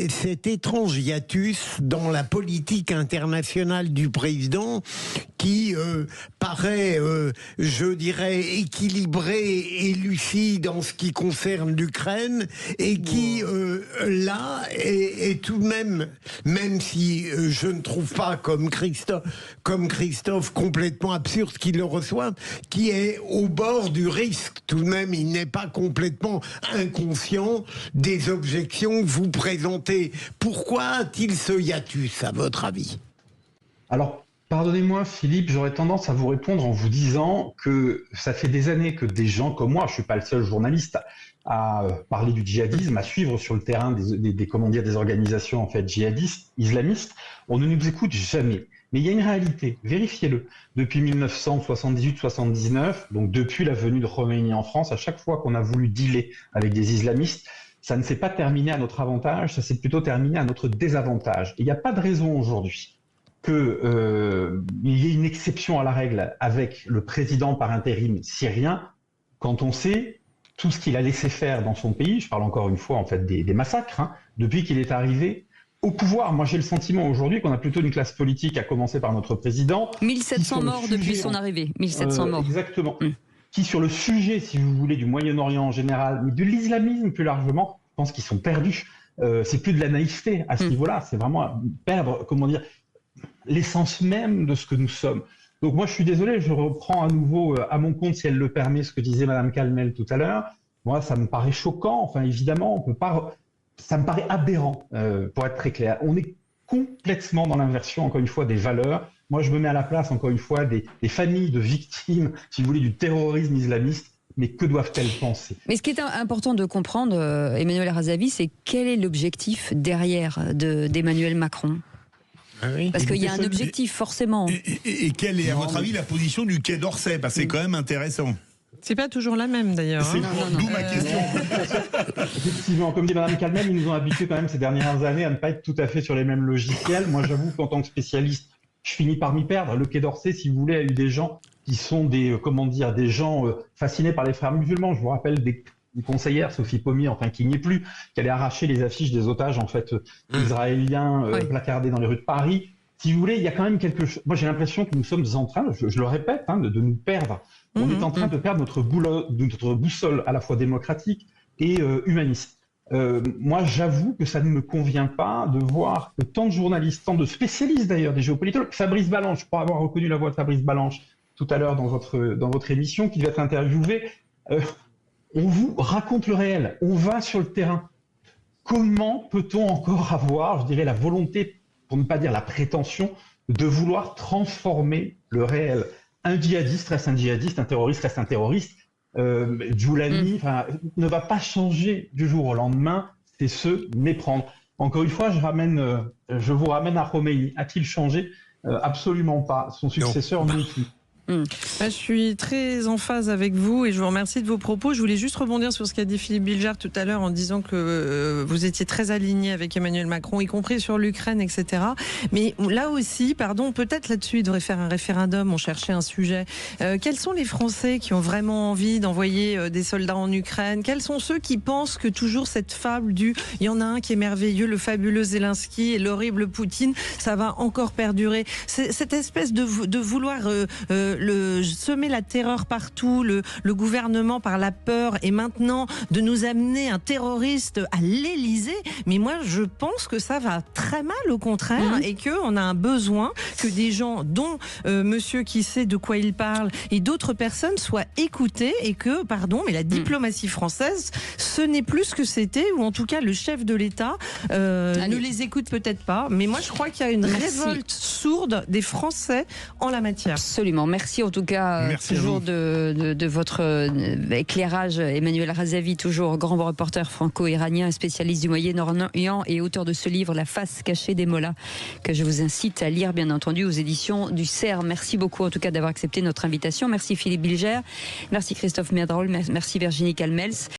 cet étrange hiatus dans la politique internationale du président qui paraît, je dirais, équilibré et lucide en ce qui concerne l'Ukraine et qui, là, est tout de même si je ne trouve pas comme Christophe complètement absurde qu'il le reçoive, qui est au bord du risque. Tout de même, il n'est pas complètement inconscient des objections que vous présentez. Pourquoi a-t-il ce hiatus, à votre avis? Alors, pardonnez-moi, Philippe, j'aurais tendance à vous répondre en vous disant que ça fait des années que des gens comme moi, je ne suis pas le seul journaliste à parler du djihadisme, à suivre sur le terrain des organisations en fait djihadistes, islamistes, on ne nous écoute jamais. Mais il y a une réalité, vérifiez-le. Depuis 1978-79, donc depuis la venue de Khomeini en France, à chaque fois qu'on a voulu dealer avec des islamistes, ça ne s'est pas terminé à notre avantage, ça s'est plutôt terminé à notre désavantage. Et il n'y a pas de raison aujourd'hui qu'il y ait une exception à la règle avec le président par intérim syrien, quand on sait tout ce qu'il a laissé faire dans son pays. Je parle encore une fois en fait des massacres, depuis qu'il est arrivé au pouvoir. Moi, j'ai le sentiment aujourd'hui qu'on a plutôt une classe politique, à commencer par notre président. 1700 morts depuis son arrivée. 1700 morts. Exactement. Qui, sur le sujet, si vous voulez, du Moyen-Orient en général, mais de l'islamisme plus largement, je pense qu'ils sont perdus. C'est plus de la naïveté à ce niveau-là. C'est vraiment perdre, l'essence même de ce que nous sommes. Donc moi, je suis désolé, je reprends à nouveau à mon compte, si elle le permet, ce que disait Mme Calmel tout à l'heure. Moi, ça me paraît choquant. Enfin, évidemment, on peut pas... Ça me paraît aberrant, pour être très clair. On est complètement dans l'inversion, encore une fois, des valeurs. Moi, je me mets à la place, encore une fois, des familles de victimes, si vous voulez, du terrorisme islamiste. Mais que doivent-elles penser? Mais ce qui est important de comprendre, Emmanuel Razavi, c'est quel est l'objectif derrière d'Emmanuel Macron? Parce qu'il y a un objectif, forcément. Et quelle est, à votre avis, la position du Quai d'Orsay? Parce que c'est quand même intéressant. C'est pas toujours la même d'ailleurs. C'est d'où ma question. Effectivement, comme dit Mme Calmel, ils nous ont habitués quand même ces dernières années à ne pas être tout à fait sur les mêmes logiciels. Moi, j'avoue qu'en tant que spécialiste, je finis par m'y perdre. Le Quai d'Orsay, si vous voulez, a eu des gens qui sont des gens fascinés par les frères musulmans. Je vous rappelle une conseillère, Sophie Pommier, enfin qui n'y est plus, qui allait arracher les affiches des otages en fait israéliens placardés dans les rues de Paris. Si vous voulez, il y a quand même quelque chose. Moi, j'ai l'impression que nous sommes en train, je le répète, de nous perdre. On est en train de perdre notre boussole à la fois démocratique et humaniste. Moi, j'avoue que ça ne me convient pas de voir que tant de journalistes, tant de spécialistes d'ailleurs, des géopolitologues, Fabrice Balanche, je crois avoir reconnu la voix de Fabrice Balanche tout à l'heure dans votre émission, qui devait être interviewé. On vous raconte le réel, on va sur le terrain. Comment peut-on encore avoir, je dirais, la volonté, pour ne pas dire la prétention, de vouloir transformer le réel? Un djihadiste reste un djihadiste, un terroriste reste un terroriste. Djoulani ne va pas changer du jour au lendemain, c'est se méprendre. Encore une fois, je vous ramène à Khomeini. A-t-il changé? Absolument pas. Son successeur non plus. Je suis très en phase avec vous et je vous remercie de vos propos. Je voulais juste rebondir sur ce qu'a dit Philippe Bilger tout à l'heure en disant que vous étiez très aligné avec Emmanuel Macron, y compris sur l'Ukraine, etc. Mais là aussi, peut-être là-dessus, il devrait faire un référendum, on cherchait un sujet. Quels sont les Français qui ont vraiment envie d'envoyer des soldats en Ukraine? Quels sont ceux qui pensent que toujours cette fable il y en a un qui est merveilleux, le fabuleux Zelensky et l'horrible Poutine, ça va encore perdurer? Cette espèce de vouloir semer la terreur partout, le gouvernement par la peur, et maintenant de nous amener un terroriste à l'Élysée. Mais moi, je pense que ça va très mal, au contraire, et qu'on a un besoin que des gens, dont monsieur qui sait de quoi il parle, et d'autres personnes soient écoutés, et que, mais la diplomatie française, ce n'est plus ce que c'était, ou en tout cas le chef de l'État ne les écoute peut-être pas. Mais moi, je crois qu'il y a une révolte sourde des Français en la matière. Absolument. Merci en tout cas toujours de votre éclairage. Emmanuel Razavi, toujours grand reporter franco-iranien, spécialiste du Moyen-Orient et auteur de ce livre La face cachée des mollahs, que je vous incite à lire bien entendu aux éditions du CERF. Merci beaucoup en tout cas d'avoir accepté notre invitation. Merci Philippe Bilger, merci Christophe Méadrol, merci Virginie Calmels.